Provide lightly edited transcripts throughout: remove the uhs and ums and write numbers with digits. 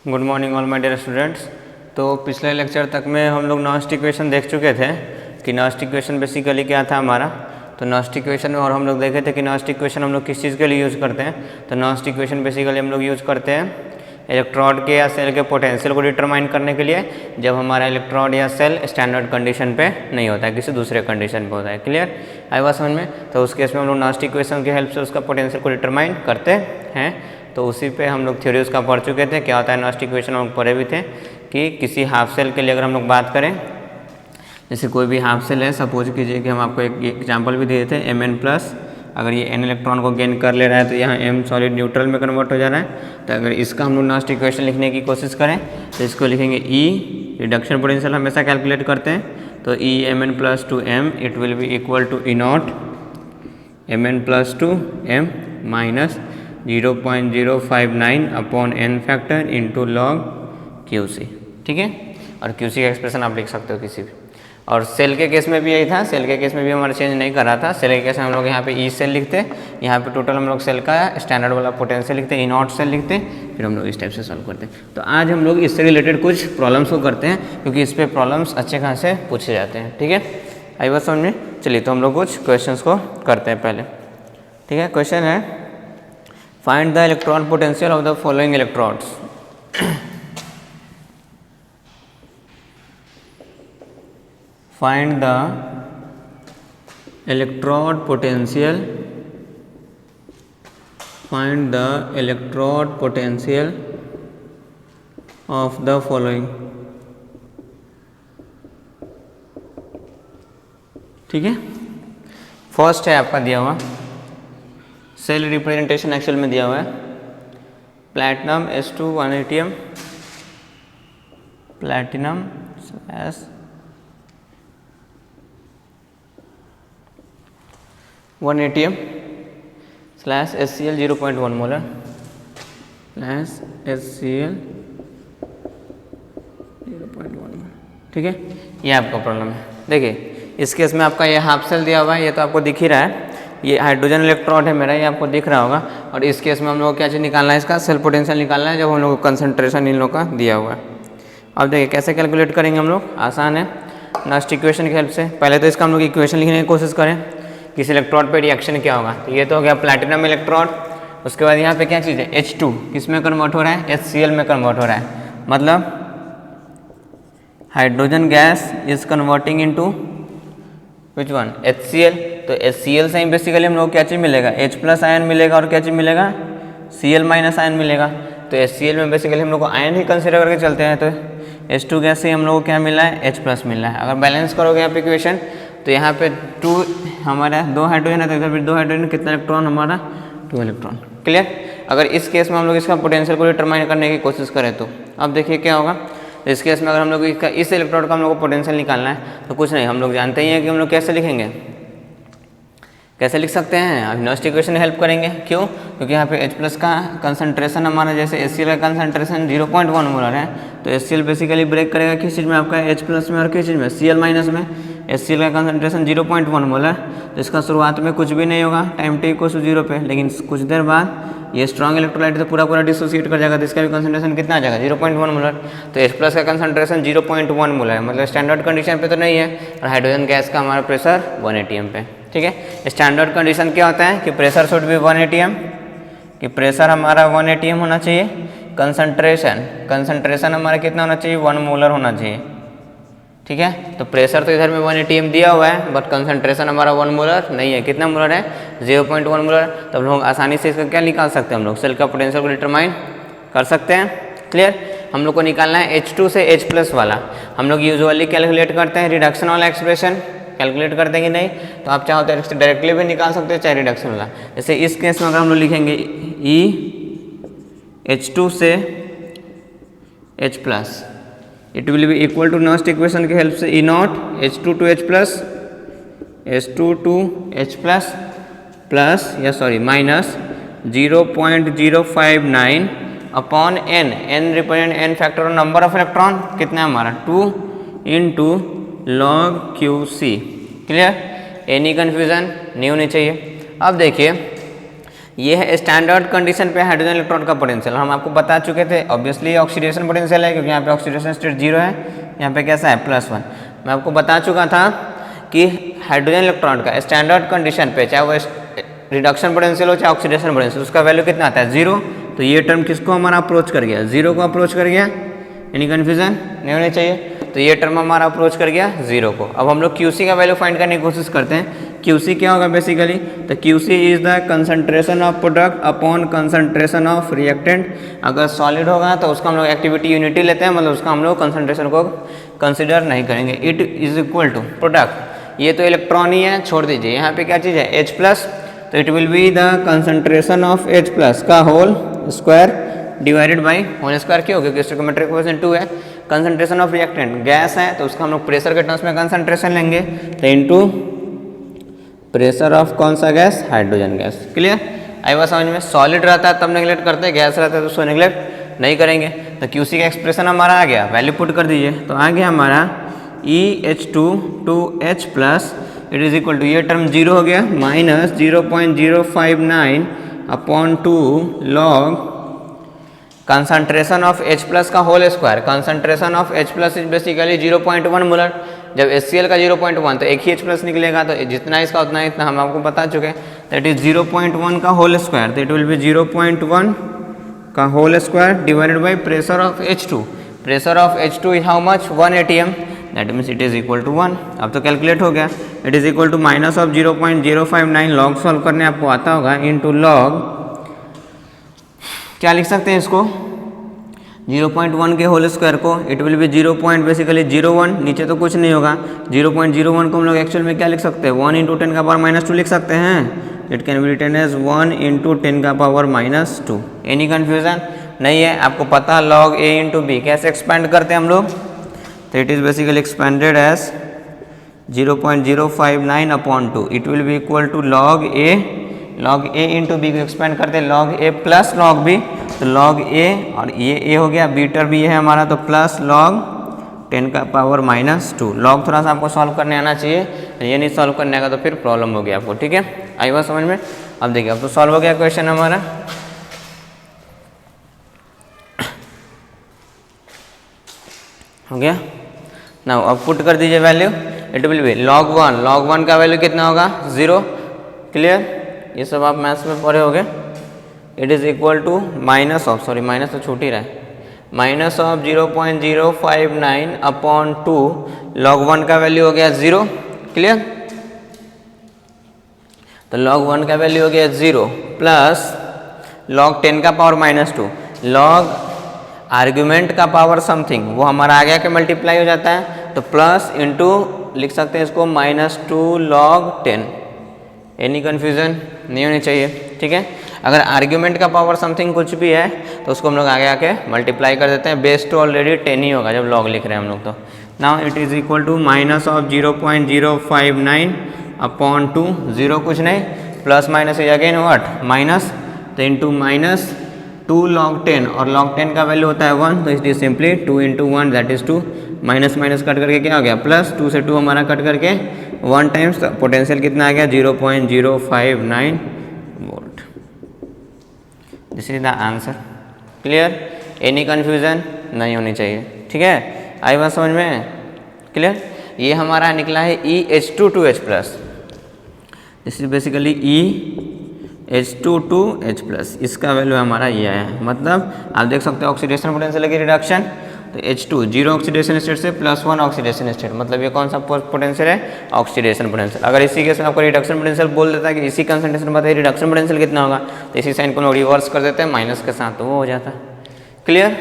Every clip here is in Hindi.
Good morning all my dear students. तो पिछले लेक्चर तक में हम लोग नॉस्ट इक्वेशन देख चुके थे कि नॉस्ट इक्वेशन बेसिकली क्या था हमारा। तो नॉस्ट इक्वेशन में और हम लोग देखे थे कि नॉस्ट इक्वेशन हम लोग किस चीज़ के लिए यूज़ करते हैं। तो नॉस्ट इक्वेशन बेसिकली हम लोग यूज़ करते हैं इलेक्ट्रोड के या सेल के पोटेंशियल को डिटरमाइन करने के लिए, जब हमारा इलेक्ट्रोड या सेल स्टैंडर्ड कंडीशन पे नहीं होता है, किसी दूसरे कंडीशन पे होता है। क्लियर आई बात समझ में? तो उस केस में हम लोग नॉस्ट इक्वेशन की हेल्प से उसका पोटेंशियल को डिटरमाइन करते हैं। तो उसी पे हम लोग थ्योरी उसका पढ़ चुके थे। क्या होता है नॉस्ट इक्वेशन, हम लोग पढ़े भी थे कि किसी हाफ सेल के लिए अगर हम लोग बात करें, जैसे कोई भी हाफ सेल है, सपोज कीजिए कि हम आपको एक एग्जांपल भी दिए थे Mn+, अगर ये n इलेक्ट्रॉन को गेन कर ले रहा है तो यहाँ m सॉलिड न्यूट्रल में कन्वर्ट हो जा रहा है। तो अगर इसका हम लोग नॉस्ट इक्वेशन लिखने की कोशिश करें तो इसको लिखेंगे E, रिडक्शन पोटेंशियल हमेशा कैलकुलेट करते हैं, तो E Mn+m it will be equal to E0 Mn+2m minus 0.059 upon n factor into log QC। ठीक है, और QC का एक्सप्रेशन आप लिख सकते हो किसी भी। और सेल के केस में भी यही था, सेल के केस में भी हमारा चेंज नहीं कर रहा था। सेल के केस में हम लोग यहाँ पे ई सेल लिखते, यहाँ पे टोटल हम लोग सेल का स्टैंडर्ड वाला पोटेंशियल लिखते, E0 सेल लिखते, फिर हम लोग इस टाइप से सॉल्व करते हैं। तो आज हम लोग इससे रिलेटेड कुछ प्रॉब्लम्स को करते हैं, क्योंकि इस पर प्रॉब्लम्स अच्छे खासे पूछे जाते हैं। ठीक है, आई बात समझ में? चलिए तो हम लोग कुछ क्वेश्चन को करते हैं पहले। ठीक है, क्वेश्चन है find the electron potential of the following electrodes. Find the electrode potential. Find the electrode potential of the following. ठीक है, फर्स्ट है आपका दिया हुआ सेल रिप्रेजेंटेशन, एक्चुअल में दिया हुआ है platinum S2 1 ATM, platinum slash 1 ATM slash HCl 0.1 molar slash HCl 0.1 molar. ठीक है, ये आपका प्रॉब्लम है। देखिए इस केस में आपका ये हाफ सेल दिया हुआ है, ये तो आपको दिख ही रहा है, ये हाइड्रोजन इलेक्ट्रोड है मेरा, ये आपको दिख रहा होगा। और इस केस में हम लोग को क्या चीज़ निकालना है, इसका सेल पोटेंशियल निकालना है, जब हम लोग को कंसंट्रेशन इन लोग का दिया हुआ है। अब देखिए कैसे कैलकुलेट करेंगे हम लोग, आसान है नॉस्ट इक्वेशन की हेल्प से। पहले तो इसका हम लोग इक्वेशन लिखने की कोशिश करें, किस इलेक्ट्रोड पे रिएक्शन क्या होगा। तो ये तो हो गया प्लैटिनम इलेक्ट्रोड। उसके बाद यहाँ पे क्या चीज़ है, H2 किस में कन्वर्ट हो रहा है, HCl में कन्वर्ट हो रहा है, मतलब hydrogen gas is converting into which one, HCl। तो HCl से ही बेसिकली हम लोग क्या चीज़ मिलेगा, H+ आयन मिलेगा, और क्या चीज़ मिलेगा, Cl- आयन मिलेगा। तो HCl में बेसिकली हम लोग को आयन ही कंसिडर करके चलते हैं। तो H2 गैस से हम लोग को क्या मिला है, H+ मिला है। अगर बैलेंस करोगे यहाँ पे इक्वेशन, तो यहाँ पे 2 हमारा 2 हाइड्रोजन है, तो इधर भी 2 हाइड्रोजन, कितना इलेक्ट्रॉन हमारा 2 इलेक्ट्रॉन। क्लियर। अगर इस केस में हम लोग इसका पोटेंशियल को डिटरमाइन करने की कोशिश करें तो अब देखिए क्या होगा। तो इस केस में अगर हम लोग इसका इस इलेक्ट्रोड का हम लोग को पोटेंशियल निकालना है, तो कुछ नहीं, हम लोग जानते ही हैं कि हम लोग कैसे लिखेंगे, कैसे लिख सकते हैं, अभी नॉस्ट इक्वेशन हेल्प करेंगे। क्यों? क्योंकि यहाँ पे H+ का कंसंट्रेशन हमारा, जैसे HCl का कंसंट्रेशन 0.1 मोलर है, तो HCl बेसिकली ब्रेक करेगा किस चीज़ में, आपका H+ में, और किस चीज़ में, Cl- में। HCl का कंसंट्रेशन 0.1 मोलर, तो इसका शुरुआत में कुछ भी नहीं होगा, टाइम t = 0 पे, लेकिन कुछ देर बाद ये स्ट्रॉन्ग इलेक्ट्रोलाइट तो पूरा डिसोसिएट कर जाएगा, तो इसका भी कंसंट्रेशन कितना आ जाएगा, 0.1 मोलर। तो H+ का कंसंट्रेशन 0.1 मोलर है, मतलब स्टैंडर्ड कंडीशन पे तो नहीं है। और हाइड्रोजन गैस का हमारा प्रेशर 1 ATM पे। ठीक है, स्टैंडर्ड कंडीशन क्या होता है कि प्रेशर शुड बी 1 ATM, कि प्रेशर हमारा 1 ATM होना चाहिए, कंसंट्रेशन हमारा कितना होना चाहिए, 1 मोलर होना चाहिए। ठीक है, तो प्रेशर तो इधर में 1 ATM दिया हुआ है, बट कंसंट्रेशन हमारा 1 मोलर नहीं है। कितना मोलर है, 0.1 मोलर। तो हम लोग आसानी से इसका क्या निकाल सकते हैं, हम लोग सेल का पोटेंशियल को डिटरमाइन कर सकते हैं। क्लियर। हम लोग को निकालना है H2 से H+ वाला। हम लोग यूजुअली कैलकुलेट करते हैं रिडक्शन वाला एक्सप्रेशन, कैलकुलेट करते हैं कि नहीं, तो आप चाहो तो डायरेक्टली भी निकाल सकते हैं, चाहे रिडक्शन वाला। जैसे इस केस में अगर हम लोग लिखेंगे E H2 से H+, it will be equal to Nernst equation की हेल्प से E0 H2 to H+, H2 to H+ plus या sorry minus 0.059 upon n represent n factor और नंबर ऑफ इलेक्ट्रॉन कितना है हमारा 2 into log QC। Clear, any confusion नहीं होनी चाहिए। अब देखिए ये है स्टैंडर्ड कंडीशन पे हाइड्रोजन इलेक्ट्रॉन का पोटेंशियल। हम आपको बता चुके थे ऑब्वियसली ऑक्सीडेशन पोटेंशियल है, क्योंकि यहाँ पे ऑक्सीडेशन स्टेट 0 है, यहाँ पे कैसा है +1। मैं आपको बता चुका था कि हाइड्रोजन इलेक्ट्रॉन का स्टैंडर्ड कंडीशन पे चाहे वो रिडक्शन पोटेंशियल हो चाहे ऑक्सीडेशन पोटेंशियल, उसका वैल्यू कितना आता है 0। तो ये टर्म किसको हमारा अप्रोच कर गया, 0 को अप्रोच कर गया, यानी कन्फ्यूजन नहीं होनी चाहिए। तो ये टर्म हमारा अप्रोच कर गया 0 को। अब हम लोग QC का वैल्यू फाइंड करने की कोशिश करते हैं। QC क्या होगा बेसिकली, तो QC is the concentration of product upon concentration of reactant. अगर सॉलिड होगा तो उसका हम लोग एक्टिविटी यूनिटी लेते हैं, मतलब उसका हम लोग कंसंट्रेशन को कंसिडर नहीं करेंगे। It is equal to product, ये तो इलेक्ट्रॉन ही है, छोड़ दीजिए। यहाँ पे क्या चीज़ है H+, तो it will be the concentration of H+ का whole square divided by whole square. क्यों, क्योंकि स्टोइकोमेट्रिक कोएफिशिएंट 2 है। कंसंट्रेशन ऑफ रिएक्टेंट गैस है तो उसका हम लोग प्रेशर के टर्म्स में कंसंट्रेशन लेंगे, तो इनटू प्रेशर ऑफ कौन सा गैस, हाइड्रोजन गैस। क्लियर, आई बात समझ में। सॉलिड रहता है तब नेग्लेक्ट करते हैं, गैस रहता है तो उसको नेग्लेक्ट नहीं करेंगे। तो QC का एक्सप्रेशन हमारा आ गया, वैल्यू पुट कर दीजिए, तो आ गया हमारा EH2 it is equal to, ये टर्म 0 हो गया, minus 0.059 upon 2 log concentration of H+ का whole square. Concentration of H+ is basically 0.1 molar. जब HCl का 0.1 तो एक ही H+ निकलेगा, तो जितना इसका उतना इतना हम आपको बता चुके हैं। दैट इज 0.1 का होल स्क्वायर, तो इट विल बी 0.1 का whole square divided by pressure of H2। Pressure of H2 is how much, 1 atm, that means it is equal to 1। अब तो कैलकुलेट हो गया, it is equal to minus of 0.059 log solve करने आपको आता होगा, इनटू लॉग क्या लिख सकते हैं इसको, 0.1 के होल स्क्वायर को, इट विल बी 0.01, नीचे तो कुछ नहीं होगा। 0.01 को हम लोग एक्चुअल में क्या लिख सकते हैं, 1 × 10⁻² लिख सकते हैं। It can be written as 1 × 10⁻²। Any confusion नहीं है, आपको पता log A × B कैसे एक्सपेंड करते हैं हम लोग, तो it is basically expanded as 0.059 upon 2। It will be equal to log A × B को एक्सपेंड करते हैं log A plus log B, तो log A और ये A हो गया, B टर्म भी है हमारा, तो प्लस log 10⁻²। log थोड़ा सा आपको सॉल्व करने आना चाहिए, ये नहीं सॉल्व करने आएगा तो फिर प्रॉब्लम हो गया आपको। ठीक है, आई बात समझ में। अब देखिए, अब तो सॉल्व हो गया क्वेश्चन हमारा। हो गया ना, अब पुट कर दीजिए value, it will B log 1 का वैल्यू कितना होगा, 0। क्लियर, ये सब आप मैथ्स में पढ़े होगे। It is equal to minus of, sorry minus तो छूट ही रहा है, माइनस ऑफ 0.059 अपॉन 2 log 1 का वैल्यू हो गया 0। क्लियर, तो log 1 का वैल्यू हो गया 0 प्लस log 10⁻², log आर्ग्यूमेंट का पावर समथिंग वो हमारा आ गया कि मल्टीप्लाई हो जाता है, तो प्लस इंटू लिख सकते हैं इसको -2 log 10। एनी कन्फ्यूजन नहीं होनी चाहिए। ठीक है, अगर आर्ग्यूमेंट का पावर समथिंग कुछ भी है तो उसको हम लोग आगे आके मल्टीप्लाई कर देते हैं, बेस तो ऑलरेडी 10 ही होगा जब लॉग लिख रहे हैं हम लोग। तो now it is equal to minus of 0.059 upon 2, 0 कुछ नहीं, plus minus is again what, minus, तो इंटू -2 log 10, और log 10 का वैल्यू होता है 1, तो it is simply 2 × 1 that is 2, minus minus cut करके क्या हो गया प्लस, 2 से 2 हमारा कट करके 1 टाइम्स, पोटेंशियल कितना आ गया 0.059 volt. This is the answer. Clear, any confusion नहीं होनी चाहिए। ठीक है, आई बात समझ में। क्लियर, ये हमारा निकला है EH2 this is basically EH2 इसका वैल्यू हमारा ये आया है। मतलब आप देख सकते हो ऑक्सीडेशन पोटेंशियल की रिडक्शन, तो H2 0 ऑक्सीडेशन स्टेट से +1 ऑक्सीडेशन स्टेट, मतलब ये कौन सा पोटेंशियल है, ऑक्सीडेशन पोटेंशियल। अगर इसी केस में आपको रिडक्शन पोटेंशियल बोल देता है कि इसी कंसंट्रेशन बताइए रिडक्शन पोटेंशियल कितना होगा, तो इसी साइन को रिवर्स कर देते हैं माइनस के साथ, तो वो हो जाता है। क्लियर,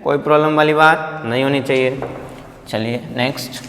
कोई प्रॉब्लम वाली बात नहीं होनी चाहिए। चलिए नेक्स्ट,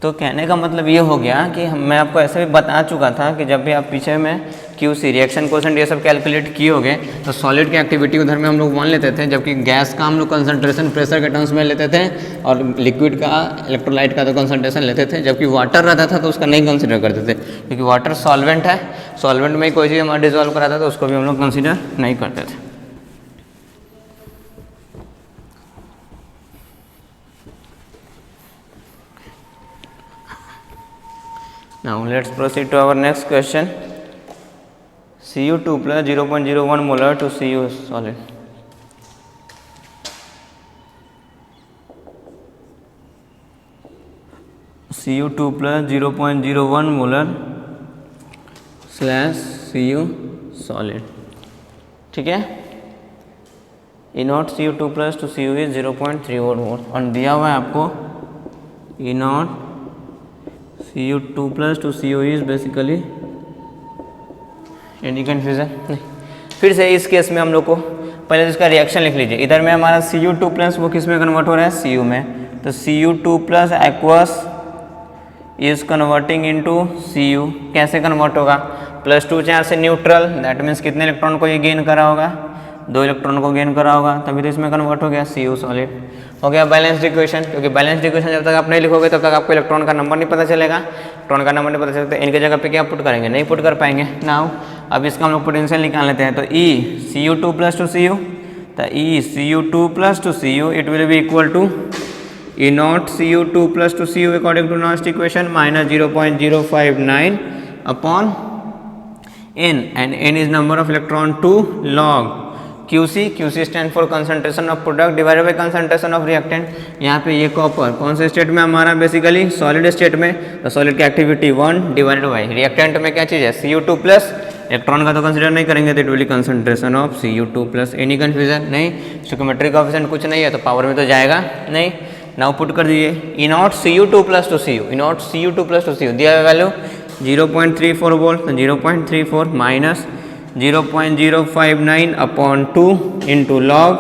तो कहने का मतलब ये हो गया कि मैं आपको ऐसे भी बता चुका था कि जब भी आप पीछे में QC रिएक्शन कोएफिशिएंट ये सब कैलकुलेट किए होगे, तो सॉलिड की एक्टिविटी उधर में हम लोग 1 लेते थे, जबकि गैस का हम लोग कंसंट्रेशन प्रेशर के टर्म्स में लेते थे, और लिक्विड का इलेक्ट्रोलाइट का तो कंसंट्रेशन लेते थे। जबकि वाटर रहता था तो उसका नहीं कंसिडर करते थे, क्योंकि वाटर सॉल्वेंट है, सॉल्वेंट में कोई चीज़ हमारा डिजॉल्व कराता था तो उसको भी हम लोग कंसिडर नहीं करते थे। Now let's proceed to our next question. Cu2 plus 0.01 molar to Cu solid. Cu2 plus 0.01 molar slash Cu solid. ठीक है, E not Cu2 plus to Cu is 0.34 मोल और दिया हुआ है आपको E not Cu2 plus to Cu is basically, any confusion नहीं। फिर से इस केस में हम लोग को पहले तो इसका रिएक्शन लिख लीजिए। इधर में हमारा Cu2 प्लस वो किस में कन्वर्ट हो रहा है, Cu में, तो Cu2 plus aqueous is converting into Cu। कैसे कन्वर्ट होगा, +2 चार्ज से न्यूट्रल, दैट मीन्स कितने इलेक्ट्रॉन को ये गेन करा होगा, 2 इलेक्ट्रॉन को गेन करा होगा, तभी तो इसमें कन्वर्ट हो गया Cu सॉलिड। हो गया बैलेंस्ड इक्वेशन, क्योंकि बैलेंस्ड इक्वेशन जब तक आप नहीं लिखोगे तब तक आपको इलेक्ट्रॉन का नंबर नहीं पता चलेगा। इलेक्ट्रॉन का नंबर नहीं पता चलता, इनके जगह पे क्या पुट करेंगे, नहीं पुट कर पाएंगे। नाउ अब इसका हम लोग पोटेंशियल निकाल लेते हैं। तो E Cu2 plus to Cu, तो E Cu2 plus to Cu it will be equal to E not Cu2 plus to Cu according to last equation minus 0.059 upon N, and N is number of electron to log QC, QC stand for concentration of product divided by concentration of reactant। यहाँ पे ये कॉपर कौन से स्टेट में हमारा, बेसिकली सॉलिड स्टेट में, तो सॉलिड की एक्टिविटी 1 डिवाइडेड बाई रिएक्टेंट में क्या चीज़ है, Cu2 प्लस, इलेक्ट्रॉन का तो कंसिडर नहीं करेंगे तो it will concentration of Cu2 plus. Any confusion नहीं, स्टोइकियोमेट्रिक कोएफिशिएंट कुछ नहीं है तो पावर में तो जाएगा नहीं। नाउ पुट कर दीजिए E not Cu2 plus to Cu, E not Cu2 plus to Cu दिया वैल्यू 0.34 वोल्ट, तो 0.34 minus 0.059 upon 2 into log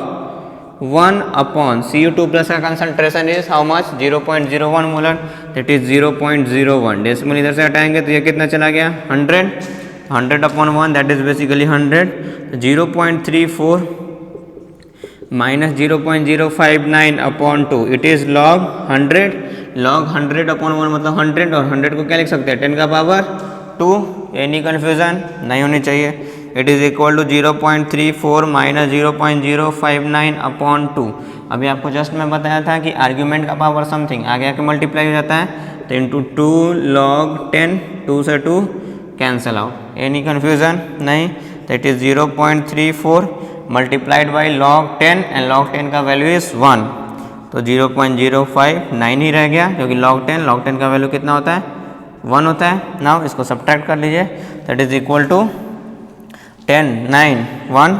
1 upon Cu2 plus का concentration is how much, 0.01 molar, that is 0.01। Decimal इधर से हटाएंगे तो ये कितना चला गया, 100, 100 upon 1 that is basically 100, 0.34 minus 0.059 upon 2 it is log 100, log 100 upon 1 मतलब 100, और 100 को क्या लिख सकते हैं, 10 का पावर 2। एनी कन्फ्यूजन नहीं होनी चाहिए। It is equal to 0.34 minus 0.059 upon 2। अभी आपको जस्ट मैं बताया था कि आर्ग्यूमेंट का पावर समथिंग आगे आके मल्टीप्लाई हो जाता है, तो इंटू 2 लॉग 10, 2 से 2 कैंसिल आउट। एनी कन्फ्यूजन नहीं, तो it is 0.34 multiplied by log 10 and log 10 का वैल्यू इज़ 1, तो 0.059 ही रह गया, क्योंकि लॉग 10 का वैल्यू कितना होता है, 1 होता है। नाउ इसको सब्ट्रैक्ट कर लीजिए, that is equal to 10, 9, 1,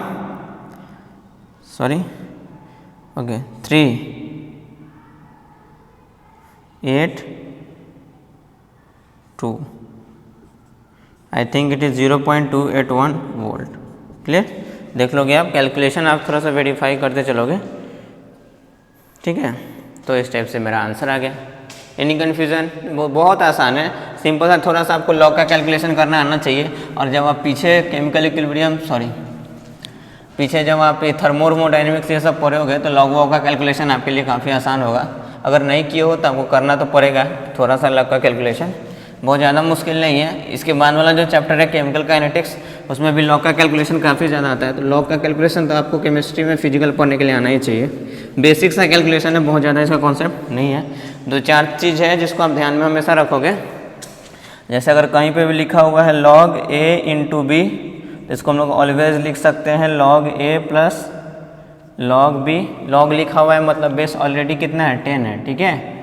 sorry okay 3, 8, 2, I think it is 0.281 volt. Clear, देख लोगे आप, कैलकुलेशन आप थोड़ा सा वेरीफाई करते चलोगे, ठीक है। तो इस टाइप से मेरा आंसर आ गया। एनी कन्फ्यूज़न, बहुत आसान है, सिंपल सा, थोड़ा सा आपको लॉग का कैलकुलेशन करना आना चाहिए। और जब आप पीछे केमिकल इक्विलिब्रियम, पीछे जब आप थर्मोडायनेमिक्स ये सब पढ़े होगे तो लॉग वॉग का कैलकुलेशन आपके लिए काफ़ी आसान होगा। अगर नहीं किए हो तो आपको करना तो पड़ेगा थोड़ा सा लॉग का कैलकुलेशन, बहुत ज़्यादा मुश्किल नहीं है। इसके बाद वाला जो चैप्टर है केमिकल काइनेटिक्स, उसमें भी लॉग का कैलकुलेशन काफ़ी ज़्यादा आता है। तो लॉग का कैलकुलेशन तो आपको केमिस्ट्री में फिजिकल पढ़ने के लिए आना ही चाहिए। बेसिक सा कैलकुलेशन है, बहुत ज़्यादा इसका कॉन्सेप्ट नहीं है। 2-4 चीज़ है जिसको आप ध्यान में हमेशा रखोगे। जैसे अगर कहीं पे भी लिखा हुआ है log a इंटू बी, तो इसको हम लोग ऑलवेज लिख सकते हैं log a plus log b। log लिखा हुआ है मतलब बेस ऑलरेडी कितना है, 10 है, ठीक है,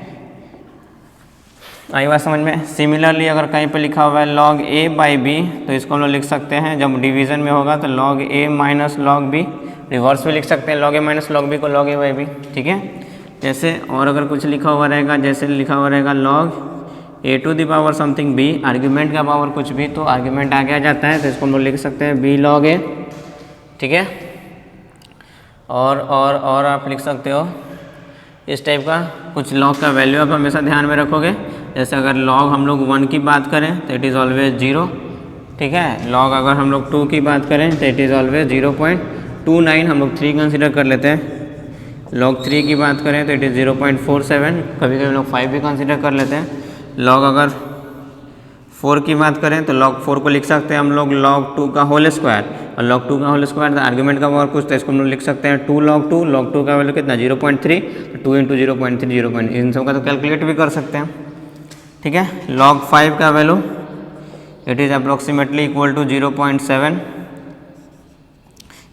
आई बात समझ में। सिमिलरली अगर कहीं पे लिखा हुआ है log a बाई b, तो इसको हम लोग लिख सकते हैं, जब डिवीज़न में होगा तो log a minus log b, reverse भी लिख सकते हैं log a minus log b को log a बाई b, ठीक है। जैसे और अगर कुछ लिखा हुआ रहेगा, जैसे लिखा हुआ रहेगा log a to the power something b, argument का पावर कुछ भी, तो आर्ग्यूमेंट आगे आ जाता है, तो इसको हम लोग लिख सकते हैं b log a, ठीक है। और आप लिख सकते हो इस टाइप का कुछ लॉग का वैल्यू आप हमेशा ध्यान में रखोगे। जैसे अगर लॉग हम लोग 1 की बात करें तो इट इज़ ऑलवेज 0, ठीक है। लॉग अगर हम लोग 2 की बात करें तो इट इज़ ऑलवेज 0.29, हम लोग 3 कंसिडर कर लेते हैं। लॉग 3 की बात करें तो इट इज़ 0.47, कभी कभी लोग 5 भी कंसिडर कर लेते हैं। लॉग अगर 4 की बात करें तो log 4 को लिख सकते हैं हम लोग log 2 का होल स्क्वायर, और log 2 का होल स्क्वायर आर्ग्यूमेंट का पावर कुछ, तो इसको हम लोग लिख सकते हैं 2 log 2, log 2 का वैल्यू कितना 0.3, तो 2 इंटू 0.3 0. इन सब का तो कैलकुलेट भी कर सकते हैं, ठीक है। log 5 का value it is approximately equal to 0.7,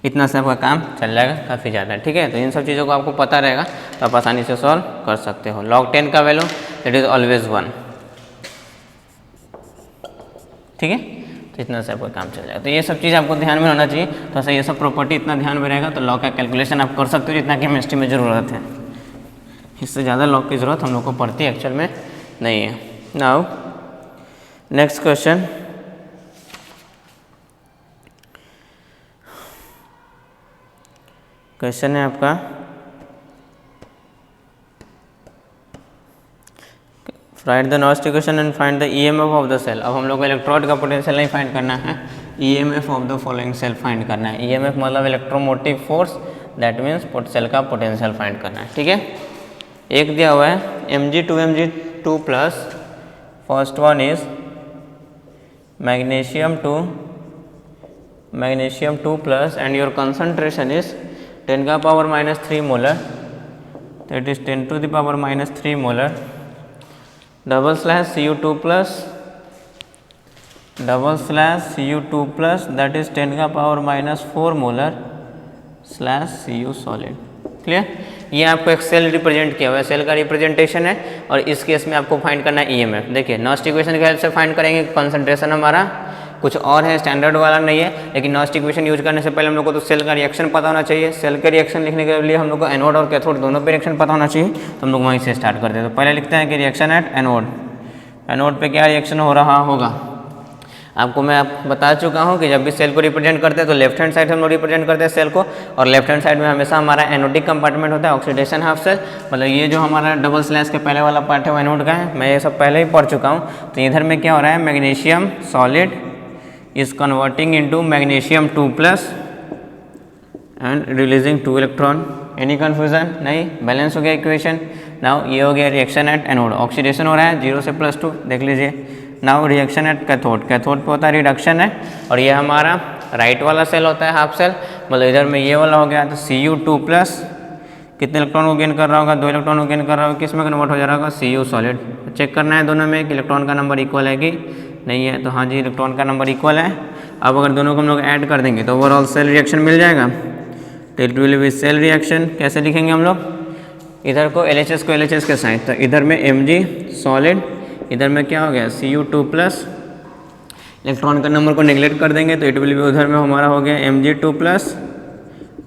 इतना से आपका काम चल जाएगा, काफ़ी ज़्यादा। ठीक है, तो इन सब चीज़ों को आपको पता रहेगा तो आप आसानी से सॉल्व कर सकते हो। log 10 का वैल्यू इट इज़ ऑलवेज 1। ठीक है, तो इतना से आपका काम चल जाएगा। तो ये सब चीज़ आपको ध्यान में होना चाहिए, तो ये सब प्रॉपर्टी इतना ध्यान में रहेगा तो लॉग का कैलकुलेशन आप कर सकते हो जितना केमिस्ट्री में ज़रूरत है। इससे ज़्यादा लॉग की ज़रूरत हम लोग को पड़ती है एक्चुअल में नहीं है। नाउ नेक्स्ट क्वेश्चन, क्वेश्चन है आपका राइट द नॉइस equation and find the EMF of the cell. अब हम लोग को इलेक्ट्रोड का पोटेंशियल नहीं फाइंड करना है, EMF of the following cell find करना है। ईएमएफ मतलब electromotive force, that means cell का पोटेंशियल फाइंड करना है। ठीक है, एक दिया हुआ है Mg2 plus, first one is magnesium 2 plus and your concentration is 10 का power -3 molar, that is 10 to the power -3 molar, double slash Cu2 plus that is 10 का power -4 molar slash Cu solid. Clear, ये आपको एक सेल रिप्रेजेंट किया हुआ है, सेल का रिप्रेजेंटेशन है और इस केस में आपको फाइंड करना है ईएमएफ। देखिए नॉस्ट इक्वेशन की हेल्प से फाइंड करेंगे, कंसंट्रेशन हमारा कुछ और है, स्टैंडर्ड वाला नहीं है, लेकिन नॉस्ट इक्वेशन यूज करने से पहले हम लोग को तो सेल का रिएक्शन पता होना चाहिए। सेल के रिएक्शन लिखने के लिए हम लोग को एनोड और कैथोड दोनों पे रिएक्शन पता होना चाहिए, तो हम लोग वहीं से स्टार्ट करते हैं। तो पहले लिखते हैं कि रिएक्शन एट एनोड, एनोड पे क्या रिएक्शन हो रहा होगा। आपको मैं बता चुका हूँ कि जब भी सेल को रिप्रेजेंट करते हैं तो लेफ्ट हैंड साइड हम लोग रिप्रेजेंट करते हैं सेल को, और लेफ्ट हैंड साइड में हमेशा हमारा एनोडिक कंपार्टमेंट होता है, ऑक्सीडेशन हाफ सेल, मतलब ये जो हमारा डबल स्लैश के पहले वाला पार्ट है वो एनोड का है, मैं ये सब पहले ही पढ़ चुका हूँ। तो इधर में क्या हो रहा है, magnesium solid is converting into magnesium 2 plus and releasing 2 electron. Any confusion नहीं, बैलेंस हो गया इक्वेशन। नाउ ये हो गया रिएक्शन एट एनोड, ऑक्सीडेशन हो रहा है 0 से +2, देख लीजिए। Now reaction at cathode, cathode पे होता है रिडक्शन है, और ये हमारा राइट वाला सेल होता है हाफ सेल, मतलब इधर में ये वाला हो गया। तो Cu2 प्लस कितने इलेक्ट्रॉन को गेन कर रहा होगा, 2 इलेक्ट्रॉन को गेन कर रहा होगा, किस में कन्वर्ट हो जा रहा होगा, Cu सॉलिड। चेक करना है दोनों में कि इलेक्ट्रॉन का नंबर इक्वल है कि नहीं है, तो हाँ जी इलेक्ट्रॉन का नंबर इक्वल है। अब अगर दोनों को हम लोग ऐड कर देंगे तो ओवरऑल सेल रिएक्शन मिल जाएगा। तो it will be cell reaction, कैसे लिखेंगे हम लोग, इधर को LHS को LHS के साथ, तो इधर में Mg सॉलिड, इधर में क्या हो गया Cu2 प्लस, इलेक्ट्रॉन का नंबर को नेगलेक्ट कर देंगे तो इट विल बी उधर में हमारा हो गया Mg2 प्लस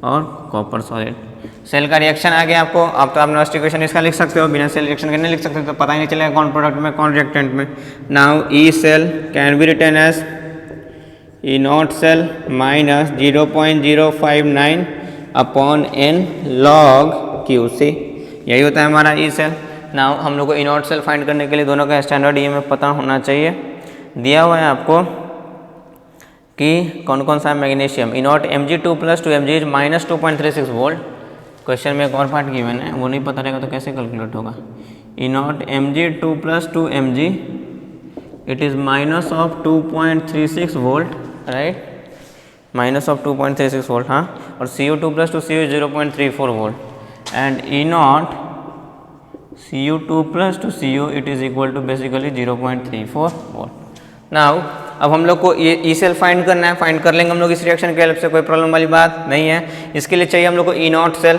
और कॉपर सॉलिड। सेल का रिएक्शन आ गया आपको। अब तो आप नॉस्ट इक्वेशन इसका लिख सकते हो, बिना सेल रिएक्शन के नहीं लिख सकते, तो पता ही नहीं चलेगा कौन प्रोडक्ट में कौन रिएक्टेंट में। Now E cell can be written as E not cell minus 0.059 upon n log QC, यही होता है हमारा ई सेल। नाउ हम लोग को इनॉट सेल फाइंड करने के लिए दोनों का स्टैंडर्ड ईएमएफ पता होना चाहिए। दिया हुआ है आपको कि कौन कौन सा है magnesium, E not Mg2 plus to Mg is -2.36 volt. Question में एक और पार्ट गिवन है, वो नहीं पता रहेगा तो कैसे कैलकुलेट होगा। E not Mg2 plus to Mg it is -2.36 volt, right, -2.36 volt, हाँ, और Cu2 plus to Cu 0.34 volt and E not Cu2 plus to Cu it is equal to basically 0.34 volt. Now अब हम लोग को ये ई सेल फाइंड करना है, फाइंड कर लेंगे हम लोग इस रिएक्शन के हेल्प से, कोई प्रॉब्लम वाली बात नहीं है। इसके लिए चाहिए हम लोग को ई नॉट सेल,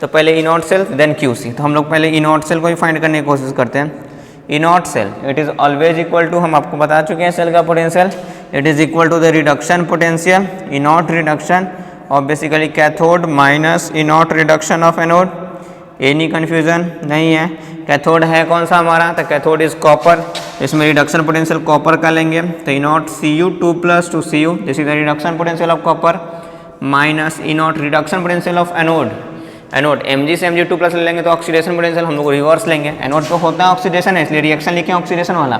तो पहले ई नॉट सेल देन QC, तो हम लोग पहले ई नॉट सेल को ही फाइंड करने की कोशिश करते हैं। E not cell it is always equal to, हम आपको बता चुके हैं सेल का potential, it is equal to the reduction potential, E not reduction और basically cathode minus E not reduction of anode. Any confusion नहीं है। कैथोड है कौन सा हमारा, तो कैथोड इज कॉपर, इसमें रिडक्शन पोटेंशियल कॉपर का लेंगे, तो E not Cu2 plus to Cu this is the reduction potential of copper minus E not reduction potential of anode. Anode Mg से Mg2 प्लस ले लेंगे तो ऑक्सीडेशन पोटेंशियल हम लोग रिवर्स लेंगे, एनोड तो होता है ऑक्सीडेशन है इसलिए रिएक्शन लिखे ऑक्सीडेशन वाला,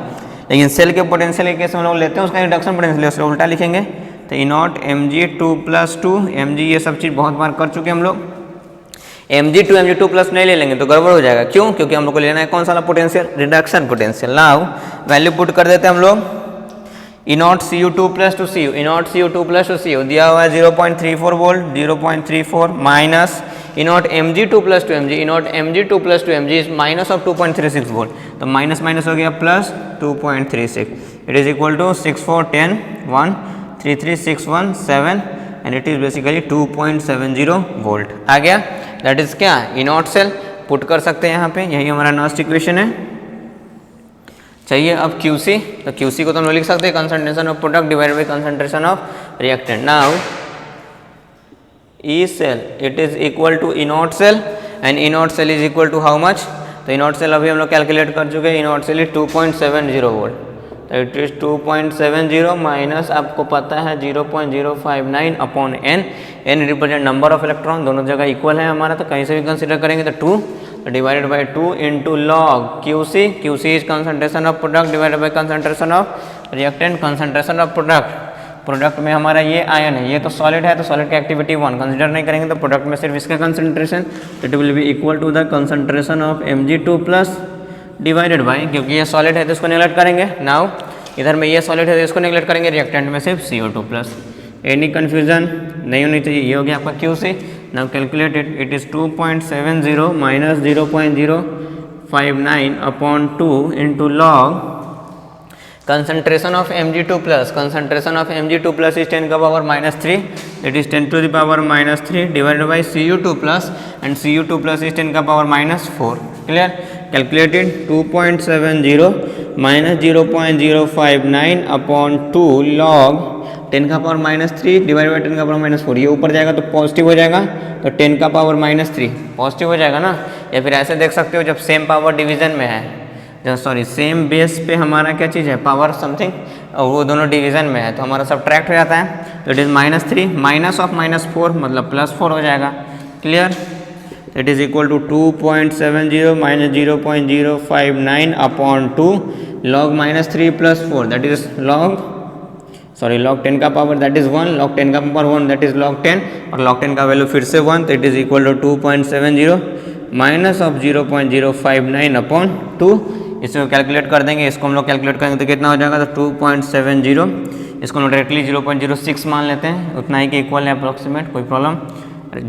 लेकिन सेल के पोटेंशियल के केस में हम लोग लेते हैं उसका रिडक्शन पोटेंशियल, उसका उल्टा लिखेंगे। तो E not Mg2 plus to Mg, ये सब चीज़ बहुत बार कर चुके हम लोग। Mg2 Mg2 प्लस नहीं ले लेंगे तो गड़बड़ हो जाएगा, क्यों, क्योंकि हम लोग को लेना है कौन सा potential, reduction potential. Now value put कर देते हैं हम लोग, E not Cu2 plus to Cu, E not Cu2 plus to Cu दिया हुआ है 0.34 volt, 0.34 minus E not Mg2 plus to Mg, E not Mg2 plus to Mg is minus of 2.36 volt, तो माइनस माइनस हो गया plus 2.36, it is equal to 6 4 10 1 3 3 6 1 7 and it is basically 2.70 volt आ गया। दैट इज क्या, इनॉट सेल पुट कर सकते हैं यहाँ पे, यही हमारा नॉस्ट इक्वेशन है। चाहिए अब QC, तो QC को तो हम लोग लिख सकते हैं concentration of product divided by concentration of reactant. Now E cell it is equal to E naught cell and E naught cell is equal to how much, तो इनॉट सेल अभी हम लोग कैलकुलेट कर चुके हैं, इनॉट सेल इज 2.70 वोल्ट, तो इट इज 2.70 माइनस आपको पता है 0.059 upon n, n represent number of electron, दोनों जगह इक्वल है हमारा, तो कहीं से भी कंसिडर करेंगे तो 2 divided by 2 into log QC, QC is concentration of product divided by concentration of reactant, concentration of product में हमारा ये आयन है, ये तो सॉलिड है, तो सॉलिड की एक्टिविटी 1 कंसिडर नहीं करेंगे, तो प्रोडक्ट में सिर्फ इसका concentration, it will be equal to the concentration of Mg2 plus divided by, क्योंकि ये सॉलिड है तो इसको नेग्लेक्ट करेंगे। नाउ इधर में ये सॉलिड है तो इसको नेग्लेक्ट करेंगे, रिएक्टेंट में सिर्फ CO2 प्लस। एनी कन्फ्यूजन नहीं होनी चाहिए, ये हो गया आपका QC। Now calculate it is 2.70 minus 0.059 upon 2 into log concentration of Mg2 plus, concentration of Mg2 plus is 10 का power -3, that is 10 to the power -3 divided by Cu2 plus, and Cu2 plus is 10 का power -4, clear? Calculated 2.70 minus 0.059 upon 2 log 10 का पावर -3 डिवाइड बाई 10 का पावर -4, ये ऊपर जाएगा तो पॉजिटिव हो जाएगा, तो 10 का पावर -3 पॉजिटिव हो जाएगा ना, या फिर ऐसे देख सकते हो जब सेम पावर डिवीजन में है, सॉरी सेम बेस पे हमारा क्या चीज़ है, पावर समथिंग, और वो दोनों डिवीजन में है तो हमारा सब्ट्रैक्ट हो जाता है, तो इट इज़ -3 माइनस ऑफ -4 मतलब +4 हो जाएगा, clear? It is equal to 2.70 minus 0.059 upon 2 log -3 plus 4 that is log log 10 का पावर दैट इज 1, लॉग 10 का पावर 1 दैट इज लॉग 10, और लॉग 10 का वैल्यू फिर से 1, तो it is equal to 2.70 minus of 0.059 upon 2, इसको कैलकुलेट कर देंगे, इसको हम लोग कैलकुलेट करेंगे तो कितना हो जाएगा, तो 2.70, इसको हम डायरेक्टली 0.06 मान लेते हैं, उतना ही के इक्वल है अप्रोक्सीमेट, कोई प्रॉब्लम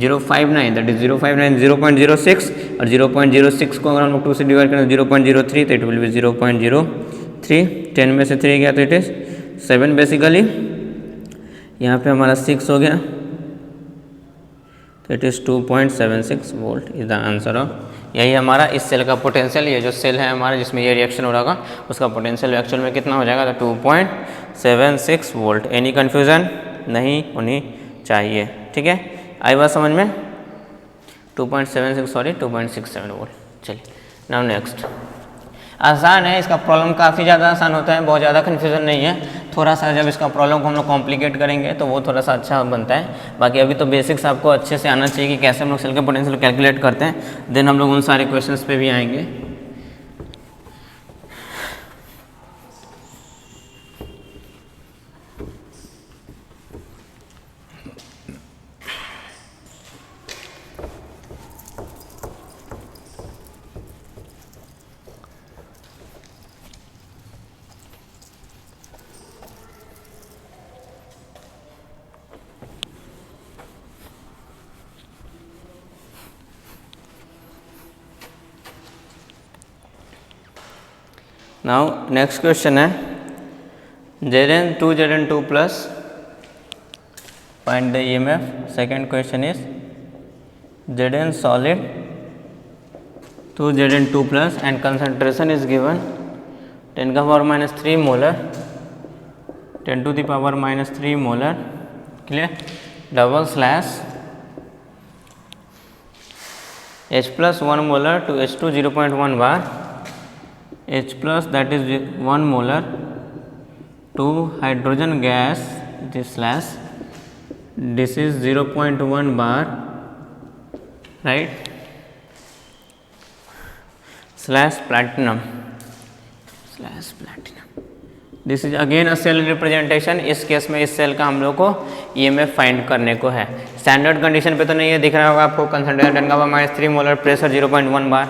059 दैट इज 059 0.06, और 0.06 को अगर हम लोग 2 से डिवाइड करें तो 0.03, तो इट विल बी 0.03, 10 में से 3 गया तो इट इज़ 7 बेसिकली, यहाँ पे हमारा 6 हो गया, तो it is 2.76 volt is the answer of, यही हमारा इस सेल का पोटेंशियल, ये जो सेल है हमारा जिसमें ये रिएक्शन हो रहा होगा उसका पोटेंशियल एक्चुअल में कितना हो जाएगा, तो 2.76 वोल्ट। एनी कन्फ्यूज़न नहीं होनी चाहिए, ठीक है, आई बात समझ में? 2.67 वोल्ट। चलिए नाउ नेक्स्ट, आसान है, इसका प्रॉब्लम काफ़ी ज़्यादा आसान होता है, बहुत ज़्यादा कन्फ्यूज़न नहीं है, थोड़ा सा जब इसका प्रॉब्लम को हम लोग कॉम्प्लिकेट करेंगे तो वो थोड़ा सा अच्छा बनता है, बाकी अभी तो बेसिक्स आपको अच्छे से आना चाहिए कि कैसे हम लोग सेल का पोटेंशियल कैलकुलेट करते हैं, देन हम लोग उन सारे क्वेश्चंस पे भी आएंगे। नाउ नेक्स्ट क्वेश्चन है Zn2 Zn2 plus, find the EMF. Second question is Zn solid 2 Zn2 plus and concentration is given 10 का power -3 molar, 10 to the power -3 molar, clear? Double slash H plus 1 molar to H2 0.1 bar, H plus that is 1 molar to hydrogen gas, this slash, this is 0.1 bar, right, slash platinum, this is again a cell representation. इस केस में इस सेल का हम लोग को EMF फाइंड करने को है। स्टैंडर्ड कंडीशन पे तो नहीं है, दिख रहा होगा आपको, कंसंट्रेशन 10 का पावर -3 मोलर, प्रेशर 0.1 बार,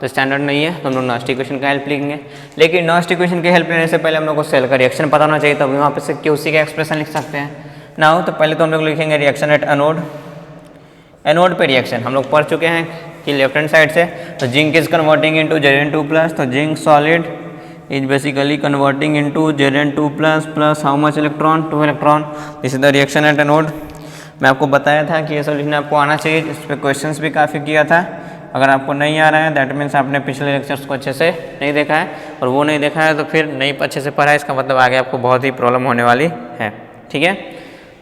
तो स्टैंडर्ड नहीं है, तो हम लोग नॉस्ट इक्वेशन का हेल्प लेंगे। लेकिन नॉस्ट इक्वेशन की हेल्प लेने से पहले हम लोग को सेल का रिएक्शन पता होना चाहिए, तब वहाँ पे से QC का एक्सप्रेशन लिख सकते हैं। नाउ तो पहले तो हम लोग लिखेंगे रिएक्शन एट एनोड। एनोड पे रिएक्शन हम लोग पढ़ चुके हैं कि लेफ्ट हैंड साइड से, तो zinc is converting into Zn2+, तो zinc solid is basically converting into Zn2 plus how much electron? 2 electron. This is the reaction at anode. मैं आपको बताया था कि ये सोल्यूशन आपको आना चाहिए, इस पर क्वेश्चंस भी काफ़ी किया था। अगर आपको नहीं आ रहा है दैट मीन्स आपने पिछले लेक्चर्स को अच्छे से नहीं देखा है, और वो नहीं देखा है तो फिर नहीं अच्छे से पढ़ा है, इसका मतलब आगे आपको बहुत ही प्रॉब्लम होने वाली है। ठीक है,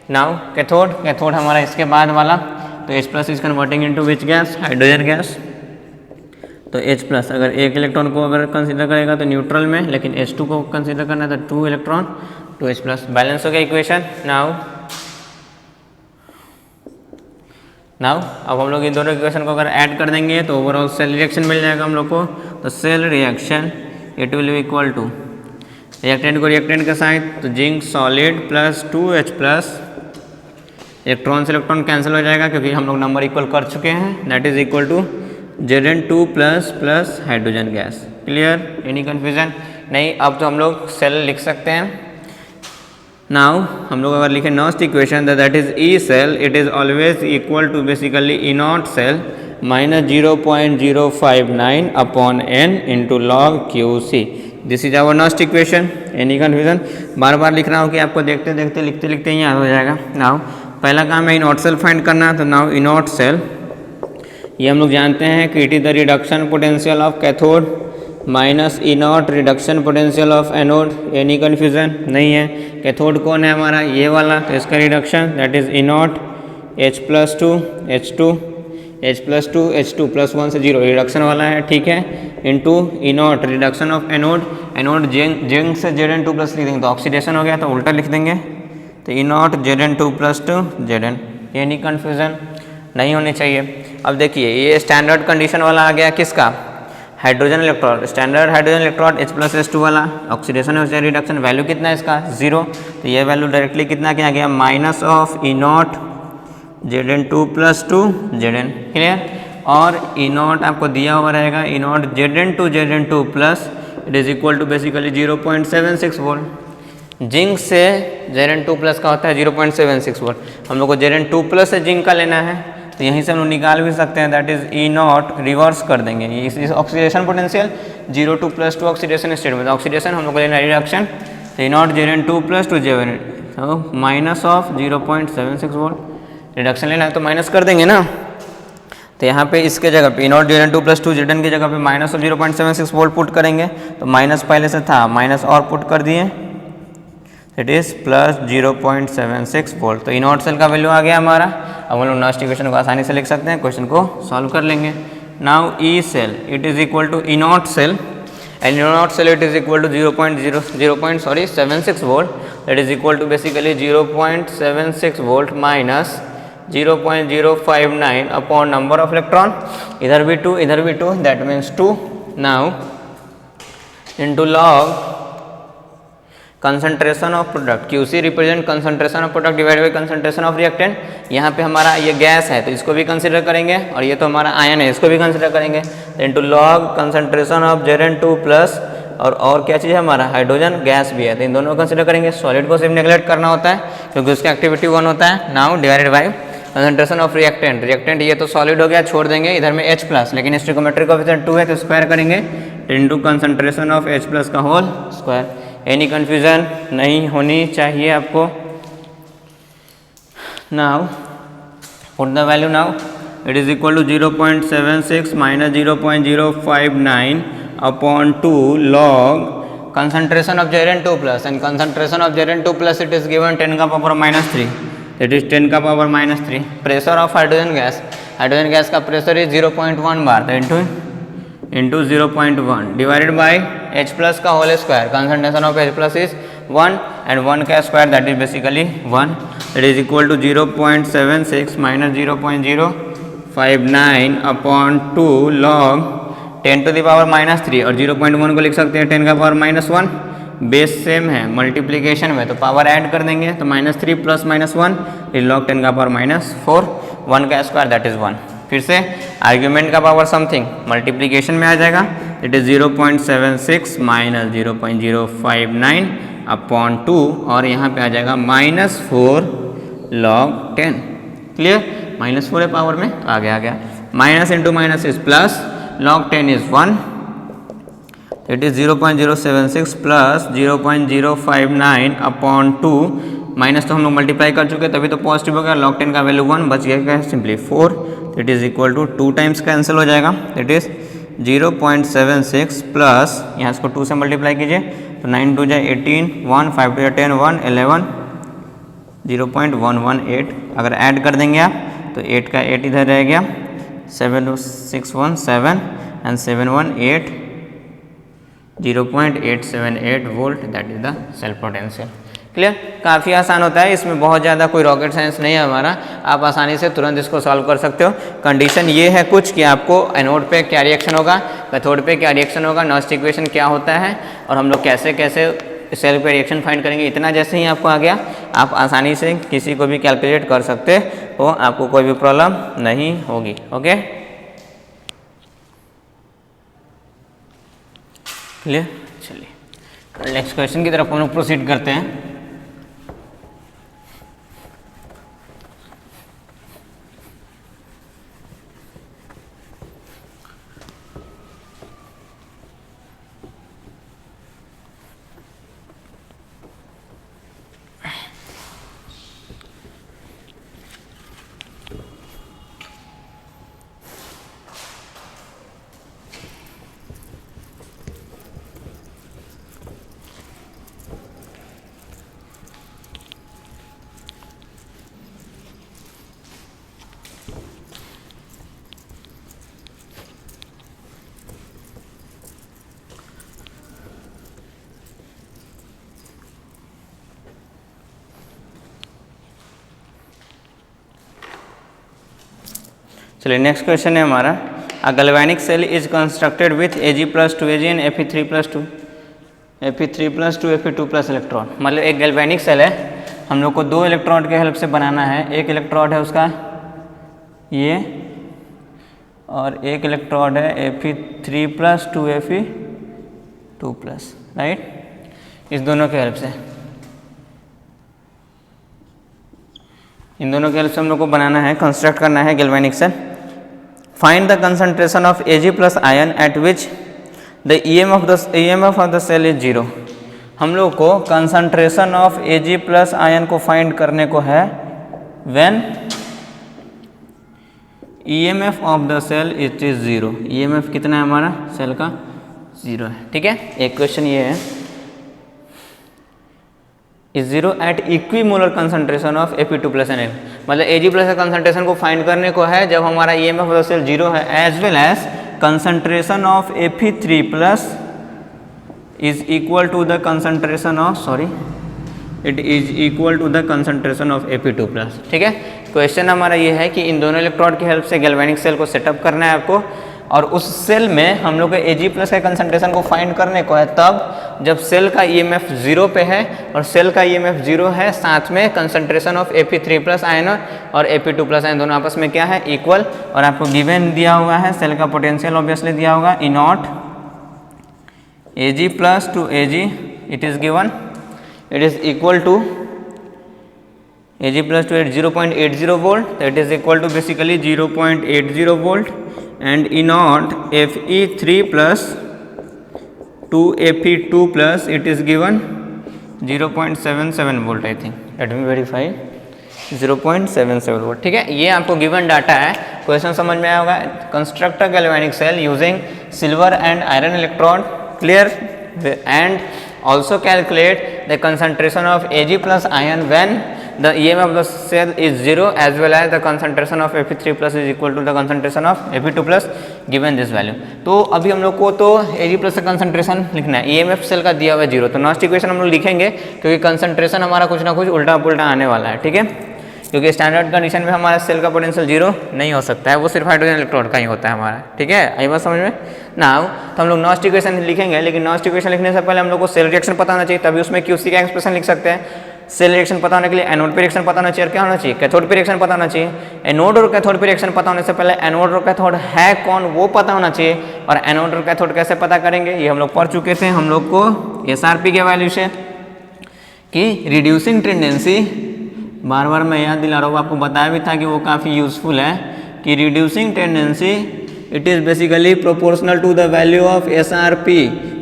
नाउ कैथोड हमारा इसके बाद वाला, तो H plus is converting into which gas? Hydrogen gas. तो H प्लस अगर एक इलेक्ट्रॉन को अगर कंसीडर करेगा तो न्यूट्रल में, लेकिन H2 को कंसीडर करना है तो 2 इलेक्ट्रॉन, 2H प्लस। बैलेंस हो गया इक्वेशन। नाउ अब हम लोग इन दोनों इक्वेशन को अगर ऐड कर देंगे तो ओवरऑल सेल रिएक्शन मिल जाएगा हम लोग को। तो cell reaction it will be equal to, reactant को रिएक्टेंट के साथ, तो zinc solid plus 2H plus, electron से इलेक्ट्रॉन कैंसिल हो जाएगा क्योंकि हम लोग नंबर इक्वल कर चुके हैं, that is equal to Zn2 plus hydrogen gas. Clear? Any confusion? नहीं। अब तो हम लोग सेल लिख सकते हैं। नाउ हम लोग अगर लिखें Nernst equation that is E cell, it is always equal to basically E not cell minus 0.059 upon n into log QC। This is our Nernst equation. Any confusion? बार बार लिख रहा हूँ कि आपको देखते देखते लिखते लिखते ही याद हो जाएगा। नाउ पहला काम है ई नॉट सेल फाइंड करना है, तो नाउ ई नॉट सेल, ये हम लोग जानते हैं कि it is the reduction potential of cathode minus E not reduction potential of anode. Any confusion? नहीं है। कैथोड कौन है हमारा? ये वाला, तो इसका reduction that is E not H plus 2 H2 H plus 2 H2 plus 1 से 0 रिडक्शन वाला है, ठीक है, into E not reduction of anode. Anode zinc से Zn2 प्लस लिख देंगे तो ऑक्सीडेशन हो गया, तो उल्टा लिख देंगे, तो E naught Zn2 plus 2 Zn। Any confusion? नहीं होनी चाहिए। अब देखिए ये स्टैंडर्ड कंडीशन वाला आ गया किसका? Hydrogen electrode. Standard hydrogen electrode H plus H2 वाला, ऑक्सीडेशन और रिडक्शन वैल्यू कितना है इसका? 0। तो ये वैल्यू डायरेक्टली कितना क्या आ गया? Minus of E naught Zn2 plus 2 Zn। Clear? और ई नॉट आपको दिया हुआ रहेगा, E naught Zn2 plus it is equal to basically 0.76 volt. Zinc से Zn2 प्लस का होता है 0.76 वोल्ट, हम लोग को Zn2 प्लस से जिंक का लेना है, तो यहीं से हम लोग निकाल भी सकते हैं, that is E not reverse कर देंगे इस oxidation potential 0 to plus 2 oxidation state में, ऑक्सीडेशन हम लोग को लेना रिडक्शन, तो E naught Zn2 plus 2 Zn, तो माइनस ऑफ 0.76 वोल्ट। रिडक्शन लेना है तो माइनस कर देंगे ना, तो यहाँ पे इसके जगह पे ई नॉट Zn2 प्लस 2 Zn की जगह पे माइनस ऑफ 0.76 वोल्ट पुट करेंगे, तो माइनस पहले से था, माइनस और पुट कर दिए, इट इज प्लस 0.76 वोल्ट। तो ई नॉट सेल का वैल्यू आ गया हमारा। अब हम लोग नॉस्ट इक्वेशन को आसानी से लिख सकते हैं, क्वेश्चन को सॉल्व कर लेंगे। Now E cell it is equal to E not cell, and E not cell it is equal to 0.76 volt, that is equal to basically 0.76 volt minus 0.059 upon number of electron, इधर भी 2 इधर भी 2, that means 2। Now into log concentration of product, QC represent concentration of product divide by concentration of reactant. यहाँ पे हमारा ये गैस है तो इसको भी कंसिडर करेंगे, और ये तो हमारा आयन है इसको भी कंसिडर करेंगे, into log concentration of Zn2 plus, और क्या चीज़ है हमारा? हाइड्रोजन गैस भी है, तो इन दोनों को कंसिडर करेंगे। सॉलिड को सिर्फ नेगलेक्ट करना होता है क्योंकि उसकी एक्टिविटी 1 होता है। Now divided by concentration of reactant, reactant ये तो सॉलिड हो गया, छोड़ देंगे, इधर में H प्लस, लेकिन स्टोइकोमेट्रिक कोएफिशिएंट 2 है तो स्क्वायर करेंगे, into concentration of H plus का होल स्क्वायर। Any confusion? नहीं होनी चाहिए आपको। Now put the value, now it is equal to 0.76 minus 0.059 upon 2 log concentration of Zn2 plus, and concentration of Zn2 plus it is given 10 का पावर -3, that is 10 का power -3। Pressure of hydrogen gas का pressure is 0.1 bar, into 0.1 divided by H plus का whole square, concentration of H plus is 1 and 1 का square that is basically 1, that is equal to 0.76 minus 0.059 upon 2 log 10 to the power -3, और 0.1 को लिख सकते हैं 10 का पावर -1, बेस सेम है मल्टीप्लिकेशन में, तो पावर ऐड कर देंगे, तो -3 प्लस -1 इज लॉग 10 का पावर -4, 1 का स्क्वायर दैट इज 1। फिर से आर्ग्यूमेंट का पावर समथिंग मल्टीप्लिकेशन में आ जाएगा, इट इज 0.76 माइनस 0.059 अपॉन 2, और यहाँ पे आ जाएगा -4 लॉग 10। क्लियर? -4 है पावर में तो आगे आ गया, minus into minus is plus, log 10 is 1, it is 0.076 plus 0.059 upon 2 minus तो हम लोग मल्टीप्लाई कर चुके तभी तो पॉजिटिव होगा, log 10 का वैल्यू 1 बच गया क्या simply 4, it is equal to 2 times cancel हो जाएगा, इट इज़ 0.76 प्लस यहाँ इसको 2 से मल्टीप्लाई कीजिए तो 9 2 जाए 18, 1 5 2 10 1 11, 0.118 अगर ऐड कर देंगे आप तो 8 का 8 इधर रह गया, 7617 and 718 0.878 volt, that is the cell potential. Clear, काफ़ी आसान होता है, इसमें बहुत ज़्यादा कोई रॉकेट साइंस नहीं है हमारा, आप आसानी से तुरंत इसको सॉल्व कर सकते हो। कंडीशन ये है कुछ कि आपको एनोड पे क्या रिएक्शन होगा, कैथोड पे क्या रिएक्शन होगा, नॉस्ट इक्वेशन क्या होता है और हम लोग कैसे कैसे सेल पे रिएक्शन फाइंड करेंगे, इतना जैसे ही आपको आ गया आप आसानी से किसी को भी कैलकुलेट कर सकते हो, आपको कोई भी प्रॉब्लम नहीं होगी। ओके क्लियर, चलिए नेक्स्ट क्वेश्चन की तरफ हम लोग प्रोसीड करते हैं। चलिए नेक्स्ट क्वेश्चन है हमारा, a galvanic cell is constructed with Ag plus 2 Ag and Fe3 plus 2 Fe3 plus 2 Fe2 plus electron. मतलब एक गैल्वेनिक सेल है, हम लोग को 2 इलेक्ट्रोड के हेल्प से बनाना है, एक इलेक्ट्रोड है उसका ये और एक इलेक्ट्रोड है Fe3 plus 2 Fe2 plus, right, इस दोनों के हेल्प से, इन दोनों के हेल्प से हम लोग को बनाना है, कंस्ट्रक्ट करना है galvanic cell. Find the concentration of Ag plus ion at which the EMF of the cell is 0। हम लोग को concentration of Ag plus ion को फाइंड करने को है when EMF of the cell it is 0। EMF कितना है हमारा सेल का 0 है, ठीक है। एक क्वेश्चन ये है, is 0 at equimolar concentration of Fe2 plus Nl। मतलब Ag प्लस का कंसंट्रेशन को फाइंड करने को है जब हमारा EMF ऑफ द सेल 0 है, as well as concentration of Fe3 plus is equal to the concentration of, sorry, it is equal to the concentration of Fe2 plus, ठीक है। क्वेश्चन हमारा ये है कि इन दोनों इलेक्ट्रोड की हेल्प से गैल्वेनिक सेल को सेटअप करना है आपको, और उस सेल में हम लोग को Ag प्लस का कंसंट्रेशन को फाइंड करने को है तब जब सेल का EMF 0 पे है और सेल का EMF 0 है, साथ में concentration of Fe3 plus ion और Fe2 प्लस आयन दोनों आपस में क्या है इक्वल, और आपको गिवन दिया हुआ है सेल का पोटेंशियल ऑब्वियसली दिया होगा E naught Ag plus to Ag, it is given, it is equal to Ag plus to 0.80 volt, that is equal to basically 0.80 volt, and E naught Fe3 plus 2 Fe2 plus it is given 0.77 volt, I think, let me verify, 0.77 volt, ठीक है। ये आपको गिवन डाटा है, क्वेश्चन समझ में आया होगा। Construct a galvanic cell using silver and iron electrode, clear, and also calculate the concentration of Ag plus ion when the EMF of the cell is 0 as well as the concentration of Fe3 plus is equal to the concentration of Fe2 plus given this value। तो अभी हम लोग को तो Ag plus का concentration लिखना है, EMF सेल का दिया हुआ है 0, तो नॉस्ट इक्वेशन हम लोग लिखेंगे क्योंकि कंसंट्रेशन हमारा कुछ ना कुछ उल्टा पुल्टा आने वाला है, ठीक है, क्योंकि स्टैंडर्ड कंडीशन में हमारा सेल का पोटेंशियल 0 नहीं हो सकता है, वो सिर्फ हाइड्रोजन इलेक्ट्रोड का ही होता है हमारा, ठीक है। आई बात समझ में ना हो तो हम लोग नॉस्ट इक्वेशन लिखेंगे, लेकिन नॉस्ट इक्वेशन लिखने से पहले हम लोग को सेल रिएक्शन पता होना चाहिए, तभी उसमें QC का एक्सप्रेशन लिख सकते हैं। सेल रिएक्शन पता होने के लिए एनोड पे रिएक्शन पता होना चाहिए, और क्या होना चाहिए, कैथोड पे रिएक्शन पता होना चाहिए। एनोड और कैथोड पे रिएक्शन पता होने से पहले एनोड और कैथोड है कौन वो पता होना चाहिए, और एनोड और कैथोड कैसे पता करेंगे ये हम लोग पढ़ चुके थे हम लोग को SRP के वैल्यू से, कि रिड्यूसिंग टेंडेंसी, बार बार मैं याद दिला रहा हूँ, आपको बताया भी था कि वो काफ़ी यूजफुल है, कि reducing tendency it is basically proportional to the value of SRP,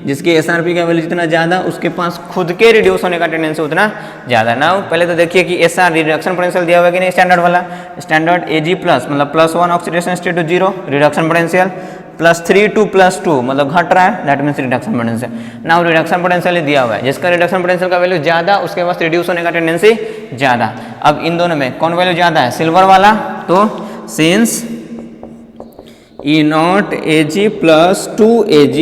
जिसकी SRP का वैल्यू जितना ज़्यादा उसके पास खुद के रिड्यूस होने का टेंडेंसी उतना ज़्यादा ना हो। पहले तो देखिए कि SR रिडक्शन पोटेंशियल दिया हुआ है कि नहीं, स्टैंडर्ड वाला, स्टैंडर्ड Ag प्लस मतलब +1 oxidation state to 0 reduction potential, +3 to +2 मतलब घट रहा है, that means reduction potential. Now reduction potential ही दिया हुआ है, जिसका रिडक्शन पोटेंशियल का वैल्यू ज़्यादा उसके पास रिड्यूस होने का टेंडेंसी ज़्यादा। अब इन दोनों में कौन वैल्यू ज़्यादा है, सिल्वर वाला, तो since E naught Ag plus 2 Ag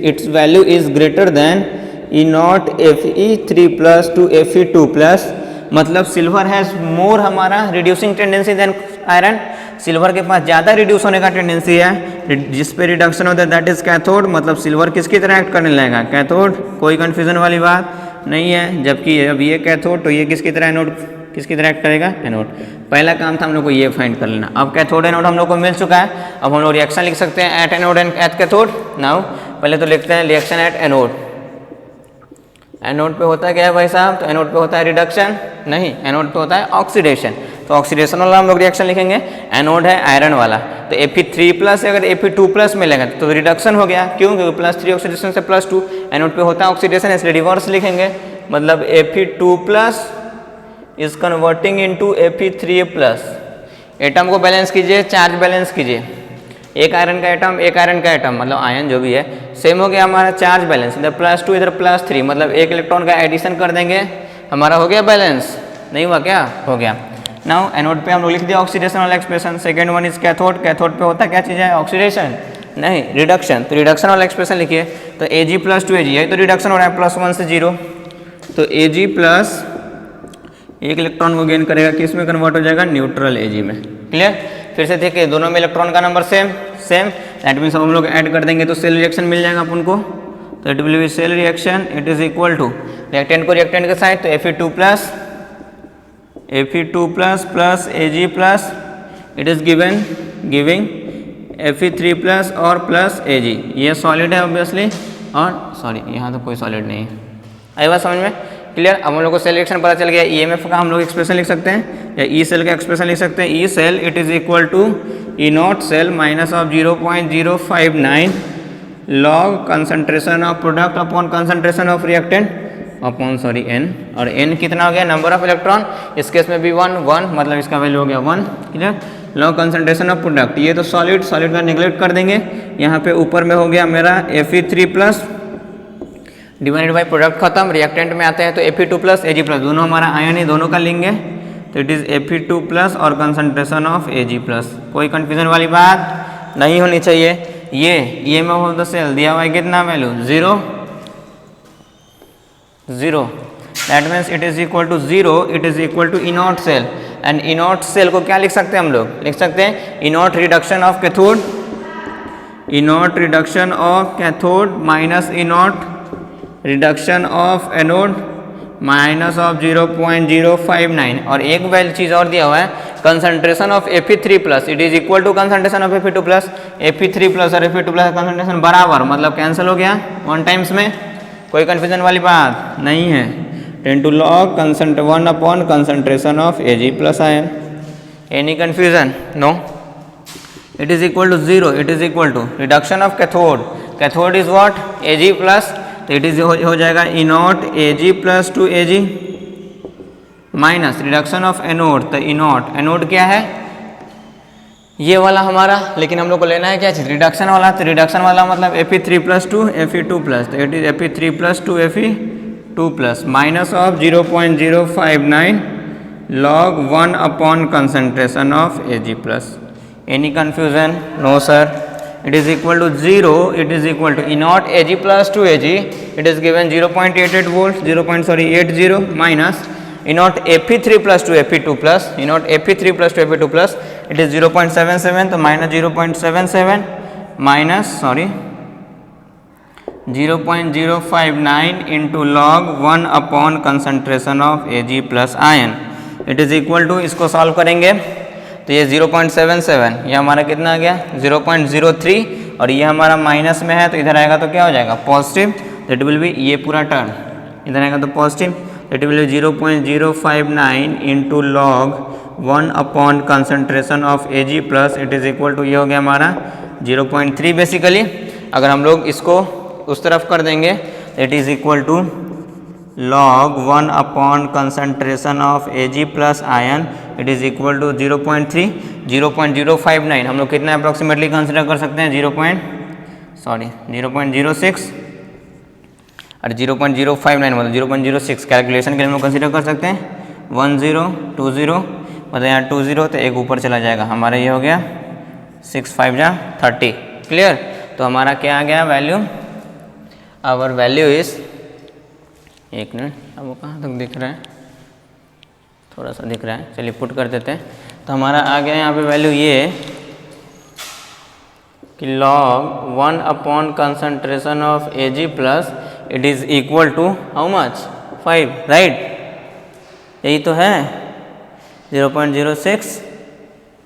its value is greater than E naught Fe3 plus 2 Fe2 plus, मतलब सिल्वर हैज मोर हमारा reducing tendency than iron, silver के पास ज़्यादा रिड्यूस होने का टेंडेंसी है, जिस पे रिडक्शन होता है दैट इज कैथोड, मतलब सिल्वर किसकी तरह एक्ट करने लगेगा, कैथोड, कोई कंफ्यूजन वाली बात नहीं है। जबकि अब ये कैथोड तो ये किसकी तरह एनोड, किसकी तरह एक्ट करेगा, एनोड। पहला काम था हम लोग को ये फाइंड कर लेना। अब कैथोड एनोड हम लोग को मिल चुका है, अब हम लोग रिएक्शन लिख सकते हैं at anode and at cathode. Now पहले तो लिखते हैं रिएक्शन एट एनोड। एनोड पे होता है क्या है भाई साहब, तो एनोड पे होता है रिडक्शन, नहीं एनोड पे होता है ऑक्सीडेशन, तो ऑक्सीडेशन वाला हम लोग रिएक्शन लिखेंगे। एनोड है आयरन वाला, तो Fe3+ अगर Fe2+ मिलेगा तो रिडक्शन हो गया, क्यों, क्योंकि +3 ऑक्सीडेशन से +2, एनोड पे होता है ऑक्सीडेशन, इसलिए रिवर्स लिखेंगे, मतलब Fe2+ is converting into Fe3+। Atom को बैलेंस कीजिए, चार्ज बैलेंस कीजिए, एक आयरन का एटम एक आयरन का एटम मतलब आयन जो भी है, सेम हो गया हमारा चार्ज बैलेंस, इधर +2 इधर +3 मतलब एक इलेक्ट्रॉन का एडिशन कर देंगे, हमारा हो गया बैलेंस, नहीं हुआ क्या, हो गया। नाउ एनोड पे हम लोग लिख दिया ऑक्सीडेशन वाला expression. Second one is cathode, cathode पे होता क्या चीज़ है, ऑक्सीडेशन नहीं रिडक्शन, तो रिडक्शन वाला एक्सप्रेशन लिखिए। तो Ag + 2 Ag, यही तो रिडक्शन हो रहा है, +1 से 0, तो Ag प्लस एक इलेक्ट्रॉन को गेन करेगा, किस में कन्वर्ट हो जाएगा, न्यूट्रल Ag में। क्लियर, फिर से देखिए दोनों में इलेक्ट्रॉन का number same same, that means हम लोग ऐड कर देंगे तो सेल रिएक्शन मिल जाएगा अपन को, तो it will be cell reaction, it is equal to reactant को रिएक्टेंट के साइड, तो Fe2+ plus Ag plus it is giving Fe3+ और प्लस Ag, ये सॉलिड है ऑब्वियसली, और सॉरी यहाँ तो कोई सॉलिड नहीं है, आई बात समझ में, क्लियर। अब हम लोग को सेल रिएक्शन पता चल गया, EMF का हम लोग एक्सप्रेशन लिख सकते हैं या ई सेल का एक्सप्रेशन लिख सकते हैं। E cell it is equal to E naught cell minus of 0.059 log concentration of product upon concentration of reactant upon sorry n, और n कितना हो गया, नंबर ऑफ इलेक्ट्रॉन, इस केस में भी 1 मतलब इसका वैल्यू हो गया 1, clear. Log concentration of product, ये तो सॉलिड का निगलेक्ट कर देंगे, यहाँ पे ऊपर में हो गया मेरा Fe3+ डिवाइडेड बाई प्रोडक्ट खत्म, रिएक्टेंट में आते हैं तो Fe2+ Ag+, दोनों हमारा आयन ही, दोनों का लेंगे, तो इट इज़ Fe2+ और कंसंट्रेशन ऑफ Ag+। कोई कंफ्यूजन वाली बात नहीं होनी चाहिए। ये EMF ऑफ द सेल दिया हुआ है कितना value, 0, that means it is equal to 0, it is equal to E naught cell, and E naught cell को क्या लिख सकते हैं हम लोग, लिख सकते हैं E naught reduction of cathode, E naught reduction of cathode minus E naught reduction of anode minus of 0.059, और एक वैल्यू चीज़ और दिया हुआ है, concentration of Fe3+, it is equal to concentration of Fe2+, Fe3+ और Fe2+ कंसंट्रेशन बराबर, मतलब कैंसिल हो गया 1 टाइम्स में, कोई कंफ्यूजन वाली बात नहीं है। 10 to log 1 upon concentration of Ag+ ion, any confusion, no, it is equal to 0, it is equal to reduction of cathode, cathode is what, Ag+, तो इट इज हो जाएगा E naught Ag+ to Ag minus reduction of anode, तो E नॉट, एनोड क्या है ये वाला हमारा, लेकिन हम लोग को लेना है क्या चीज़, रिडक्शन वाला, तो रिडक्शन वाला मतलब Fe3+ टू Fe2+, तो it is Fe3+ to Fe2+ minus of 0.059 log 1 upon concentration of Ag+। Any confusion, no sir, it is equal to 0, it is equal to E naught Ag+ to Ag, it is given 0.88 volts, 0.80 minus E naught Fe3+ to Fe2+, E naught Fe3+ to Fe2+, it is 0.77, तो minus 0.77 minus 0.059 into log 1 upon concentration of Ag+ ion, it is equal to, इसको सॉल्व करेंगे तो ये 0.77, ये हमारा कितना आ गया 0.03, और ये हमारा माइनस में है, तो इधर आएगा तो क्या हो जाएगा पॉजिटिव, दैट विल बी, ये पूरा टर्म इधर आएगा तो positive, that will be 0.059 into log 1 upon concentration of Ag+, it is equal to, ये हो गया हमारा 0.3 बेसिकली। अगर हम लोग इसको उस तरफ कर देंगे, it is equal to log 1 upon concentration of Ag plus ion, it is equal to 0.3 0.059। हम लोग कितना अप्रॉक्सीमेटली कंसिडर कर सकते हैं 0.06 और 0.059 मतलब 0.06 कैलकुलेशन के लिए हम लोग कंसिडर कर सकते हैं 1020 मतलब यहाँ 20 तो एक ऊपर चला जाएगा, हमारा ये हो गया 6 5 जा 30। क्लियर? तो हमारा क्या आ गया वैल्यू, आवर वैल्यू इज, एक मिनट, अब वो कहाँ तक दिख रहा है, थोड़ा सा दिख रहा है, चलिए पुट कर देते हैं। तो हमारा आ गया यहाँ पे वैल्यू ये कि log 1 upon concentration of Ag plus it is equal to how much 5, right? यही तो है 0.06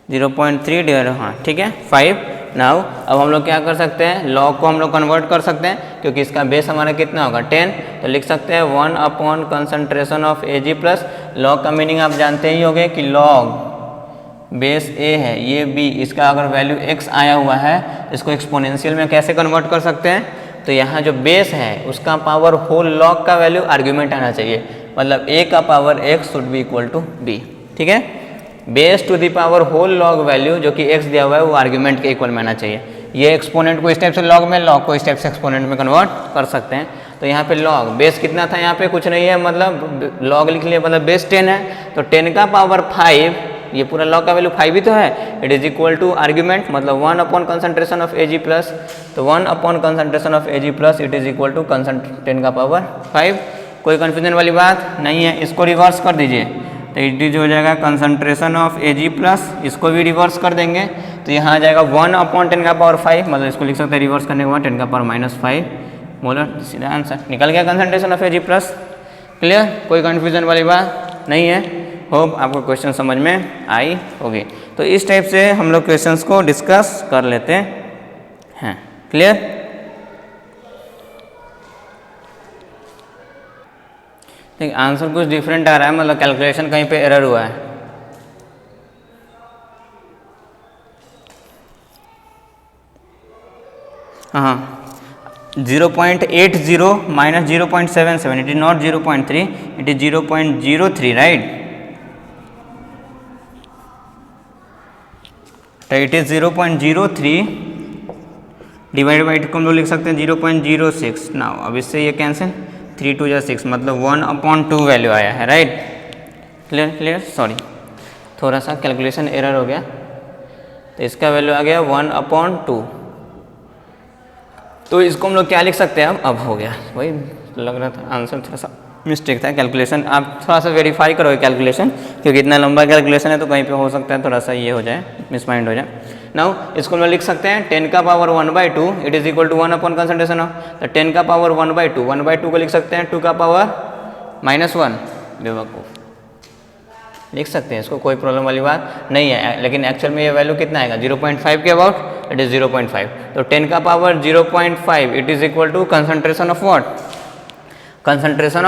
0.3 डिवाइड, हाँ ठीक है 5। नाउ अब हम लोग क्या कर सकते हैं, लॉग को हम लोग कन्वर्ट कर सकते हैं क्योंकि इसका बेस हमारा कितना होगा 10, तो लिख सकते हैं 1 upon concentration of Ag plus, log का मीनिंग आप जानते ही होंगे कि लॉग बेस A है, ये B, इसका अगर वैल्यू x आया हुआ है इसको एक्सपोनेंशियल में कैसे कन्वर्ट कर सकते हैं, तो यहाँ जो बेस है उसका पावर होल लॉग का वैल्यू आर्ग्यूमेंट आना चाहिए, मतलब A का power x should be equal to B, ठीक है? Base to the power whole log value जो कि x दिया हुआ है वो आर्ग्यूमेंट के इक्वल में आना चाहिए। ये एक्सपोनेंट को इस टाइप से लॉग में, लॉग को इस टाइप से एक्सपोनेंट में कन्वर्ट कर सकते हैं। तो यहाँ पे लॉग बेस कितना था, यहाँ पे कुछ नहीं है, मतलब लॉग लिख लिया, मतलब बेस 10 है, तो 10 का पावर 5, ये पूरा लॉग का वैल्यू 5 ही तो है, it is equal to argument मतलब 1 upon concentration of Ag plus, तो 1 upon concentration of Ag plus it is equal to 10 का पावर 5। कोई कन्फ्यूजन वाली बात नहीं है, इसको रिवर्स कर दीजिए तो इट इज हो जाएगा कंसंट्रेशन ऑफ Ag प्लस, इसको भी रिवर्स कर देंगे तो यहाँ आ जाएगा 1 अपॉन 10 का पावर 5, मतलब इसको लिख सकते हैं रिवर्स करने के बाद 10 का पावर -5 मोलर, सीधा आंसर निकल गया concentration of Ag plus. Clear? कोई कन्फ्यूजन वाली बात नहीं है। होप आपको क्वेश्चन समझ में आई होगी। तो इस टाइप से हम लोग क्वेश्चंस को डिस्कस कर लेते हैं। क्लियर? देखिए आंसर कुछ डिफरेंट आ रहा है, मतलब कैलकुलेशन कहीं पे एरर हुआ है। हाँ 0.80 minus 0.77, it is not 0.3, it is 0.03, right? तो इट इज 0.03 डिवाइड बाई को हम लोग लिख सकते हैं 0.06। नाउ अब इससे ये कैंसिल, 3 2 6 मतलब 1/2 वैल्यू आया है, राइट? क्लियर? क्लियर? सॉरी थोड़ा सा कैलकुलेशन एरर हो गया, तो इसका वैल्यू आ गया 1/2। तो इसको हम लोग क्या लिख सकते हैं, अब हो गया, वही लग रहा था आंसर थोड़ा सा मिस्टेक था। कैलकुलेशन आप थोड़ा सा वेरीफाई करोगे कैलकुलेशन, क्योंकि इतना लंबा कैलकुलेशन है तो कहीं पे हो सकता है थोड़ा सा ये हो जाए, मिसमाइंड हो जाए। नाउ इसको हम लोग लिख सकते हैं 10 का power 1/2 it is equal to 1 upon concentration of, तो 10 का पावर 1/2 को लिख सकते हैं 2 का पावर -1, बेवकूफ़ लिख सकते हैं, इसको कोई प्रॉब्लम वाली बात नहीं है। लेकिन एक्चुअल में ये वैल्यू कितना आएगा 0.5 के अबाउट, इट इज़ 0.5। तो 10 का power 0.5 it is equal to concentration of what, concentration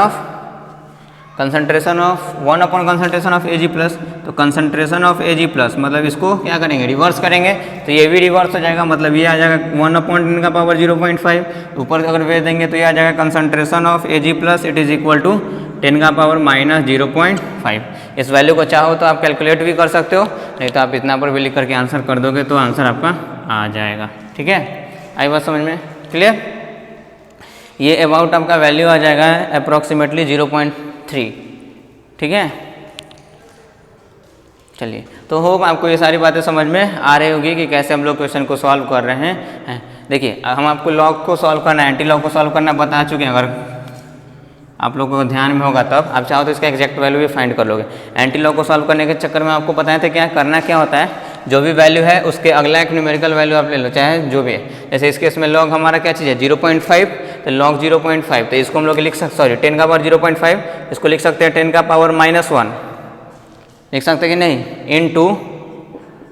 of 1 upon concentration of Ag plus. तो कंसंट्रेशन ऑफ Ag प्लस मतलब इसको क्या करेंगे, रिवर्स करेंगे, तो ये भी रिवर्स हो जाएगा, मतलब ये आ जाएगा 1 अपॉन 10 का पावर 0.5, ऊपर अगर भेज देंगे तो ये आ जाएगा concentration of Ag plus it is equal to 10 का पावर -0.5। इस वैल्यू को चाहो तो आप कैलकुलेट भी कर सकते हो, नहीं तो आप इतना पर भी लिख करके आंसर कर दोगे तो आंसर आपका आ जाएगा। ठीक है, आई बात समझ में? क्लियर? ये अबाउट आपका वैल्यू आ जाएगा अप्रॉक्सीमेटली 0.3। ठीक है, चलिए, तो होप आपको ये सारी बातें समझ में आ रही होगी कि कैसे हम लोग क्वेश्चन को सॉल्व कर रहे हैं। देखिए हम आपको लॉग को सॉल्व करना, एंटी लॉग को सॉल्व करना बता चुके हैं, अगर आप लोगों को ध्यान में होगा तब आप चाहो तो इसका एग्जैक्ट वैल्यू भी फाइंड कर लोगे। एंटी लॉग को सॉल्व करने के चक्कर में आपको बताए थे क्या करना, क्या होता है, जो भी वैल्यू है उसके अगला एक न्यूमेरिकल वैल्यू आप ले लो, चाहे जो भी है। जैसे इस केस में लॉग हमारा क्या चीज़ है 0.5, तो लॉग 0.5, तो इसको हम लोग लिख सकते, सॉरी 10 का पावर 0.5, इसको लिख सकते हैं 10 का पावर -1, लिख सकते कि नहीं, इन टू,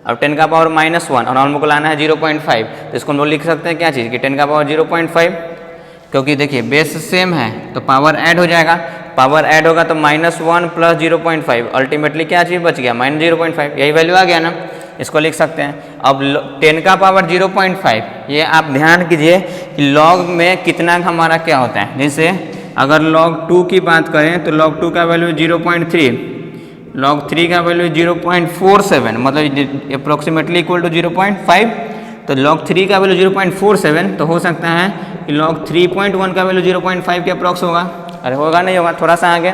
अब 10 का पावर -1 और हमको लाना है 0.5, तो इसको हम लोग लिख सकते हैं क्या चीज़ कि 10 का पावर 0.5, क्योंकि देखिए बेस सेम है तो पावर ऐड हो जाएगा, पावर ऐड होगा तो -1 + 0.5, अल्टीमेटली क्या चीज़ बच गया, -0.5, यही वैल्यू आ गया ना। इसको लिख सकते हैं। अब 10 का पावर 0.5, ये आप ध्यान कीजिए कि लॉग में कितना हमारा क्या होता है। जैसे अगर log 2 की बात करें तो log 2 का वैल्यू 0.3, log 3 का वैल्यू 0.47, मतलब अप्रोक्सीमेटली इक्वल टू 0.5। तो log 3 का वैल्यू 0.47, तो हो सकता है कि log 3.1 का वैल्यू 0.5 के अप्रॉक्स होगा। अरे होगा नहीं होगा, थोड़ा सा आगे।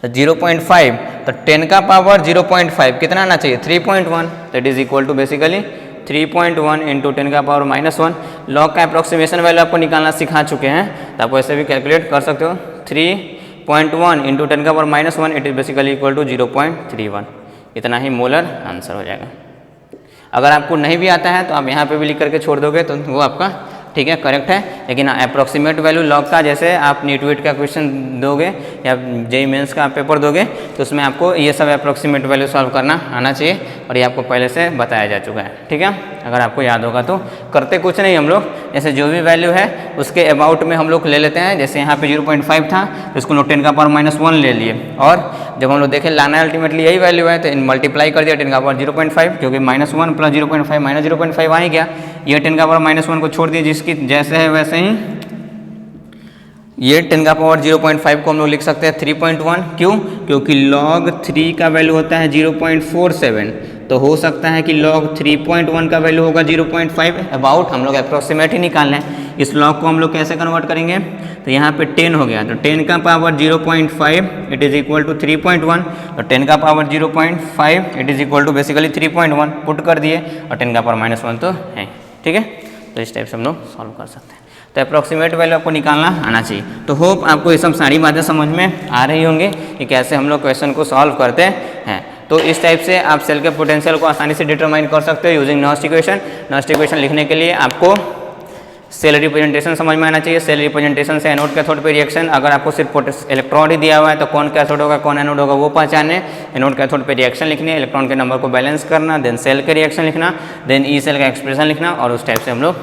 तो 0.5, तो 10 का पावर 0.5 कितना आना चाहिए 3.1, that is equal to basically 3.1 into 10 का पावर -1। लॉग का अप्रोक्सीमेशन वैल्यू आपको निकालना सिखा चुके हैं, तो आप वैसे भी कैलकुलेट कर सकते हो। 3.1 इंटू 10 का power -1, it is basically equal to 0.31। इतना ही मोलर आंसर हो जाएगा। अगर आपको नहीं भी आता है तो आप यहाँ पे भी लिख करके छोड़ दोगे तो वो आपका ठीक है, करेक्ट है। लेकिन अप्रॉक्सीमेट वैल्यू लॉग का, जैसे आप नीटवेट का क्वेश्चन दोगे या जेईई मेंस का पेपर दोगे तो उसमें आपको ये सब अप्रॉक्सीमेट वैल्यू सॉल्व करना आना चाहिए, और ये आपको पहले से बताया जा चुका है। ठीक है, अगर आपको याद होगा तो। करते कुछ नहीं हम लोग, जैसे जो भी वैल्यू है उसके अबाउट में हम लोग ले लेते हैं। जैसे यहाँ पे 0.5 था तो इसको लोग 10 का पावर -1 ले लिए, और जब हम लोग देखें लाना अल्टीमेटली यही वैल्यू है तो मल्टीप्लाई कर दिया 10 का पावर 0.5, क्योंकि -1 प्लस 0.5 माइनस 0.5 आ ही गया। ये 10 का पावर -1 को छोड़ दिए, जिसकी जैसे है वैसे ही ये 10 का पावर 0.5 को हम लोग लिख सकते हैं 3.1। क्यों? क्योंकि log 3 का वैल्यू होता है 0.47, तो हो सकता है कि log 3.1 का वैल्यू होगा 0.5 अबाउट। हम लोग अप्रोक्सीमेट ही निकाल लें। इस log को हम लोग कैसे कन्वर्ट करेंगे, तो यहाँ पे 10 हो गया, तो 10 का power 0.5 it is equal to 3.1, तो 10 का power 0.5 it is equal to basically 3.1 put कर दिए, और 10 का पावर -1 तो है। ठीक है, तो इस टाइप से हम लोग सॉल्व कर सकते हैं। तो अप्रॉक्सीमेट वैल्यू आपको निकालना आना चाहिए। तो होप आपको ये सब सारी बातें समझ में आ रही होंगी कि कैसे हम लोग क्वेश्चन को सॉल्व करते हैं। तो इस टाइप से आप सेल के पोटेंशियल को आसानी से डिटरमाइन कर सकते हो यूजिंग नॉस्ट इक्वेशन। नॉस्ट इक्वेशन लिखने के लिए आपको सेल रिप्रेजेंटेशन समझ में आना चाहिए। सेल रिप्रेजेंटेशन से एनोड कैथोड पे रिएक्शन, अगर आपको सिर्फ इलेक्ट्रॉन ही दिया हुआ है तो कौन कैथोड होगा कौन एनोड होगा वो पहचाने। एनोड कैथोड पे रिएक्शन लिखनी है, इलेक्ट्रॉन के नंबर को बैलेंस करना, देन सेल के रिएक्शन लिखना, देन ई सेल का एक्सप्रेशन लिखना, और उस टाइप से हम लोग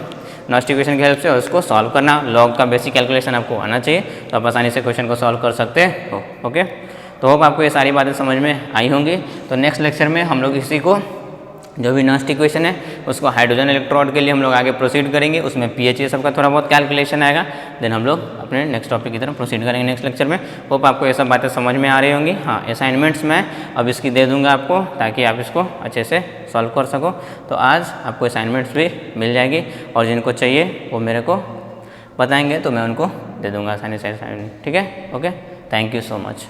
नॉस्ट इक्वेशन की हेल्प से उसको सॉल्व करना। लॉग का बेसिक कैलकुलेशन आपको आना चाहिए, तो आप आसानी से क्वेश्चन को सॉल्व कर सकते हो। ओके, तो होप आपको ये सारी बातें समझ में आई होंगी। तो नेक्स्ट लेक्चर में हम लोग इसी को जो भी नॉस्ट इक्वेशन है उसको हाइड्रोजन इलेक्ट्रोड के लिए हम लोग आगे प्रोसीड करेंगे। उसमें पीएच ये सबका थोड़ा बहुत कैलकुलेशन आएगा, देन हम लोग अपने नेक्स्ट टॉपिक की तरफ प्रोसीड करेंगे नेक्स्ट लेक्चर में। होप आपको ये सब बातें समझ में आ रही होंगी। हाँ, असाइनमेंट्स मैं अब इसकी दे दूंगा आपको, ताकि आप इसको अच्छे से सॉल्व कर सको। तो आज आपको असाइनमेंट्स भी मिल जाएगी, और जिनको चाहिए वो मेरे को बताएंगे तो मैं उनको दे दूँगा आसानी से असाइनमेंट। ठीक है, okay, thank you so much.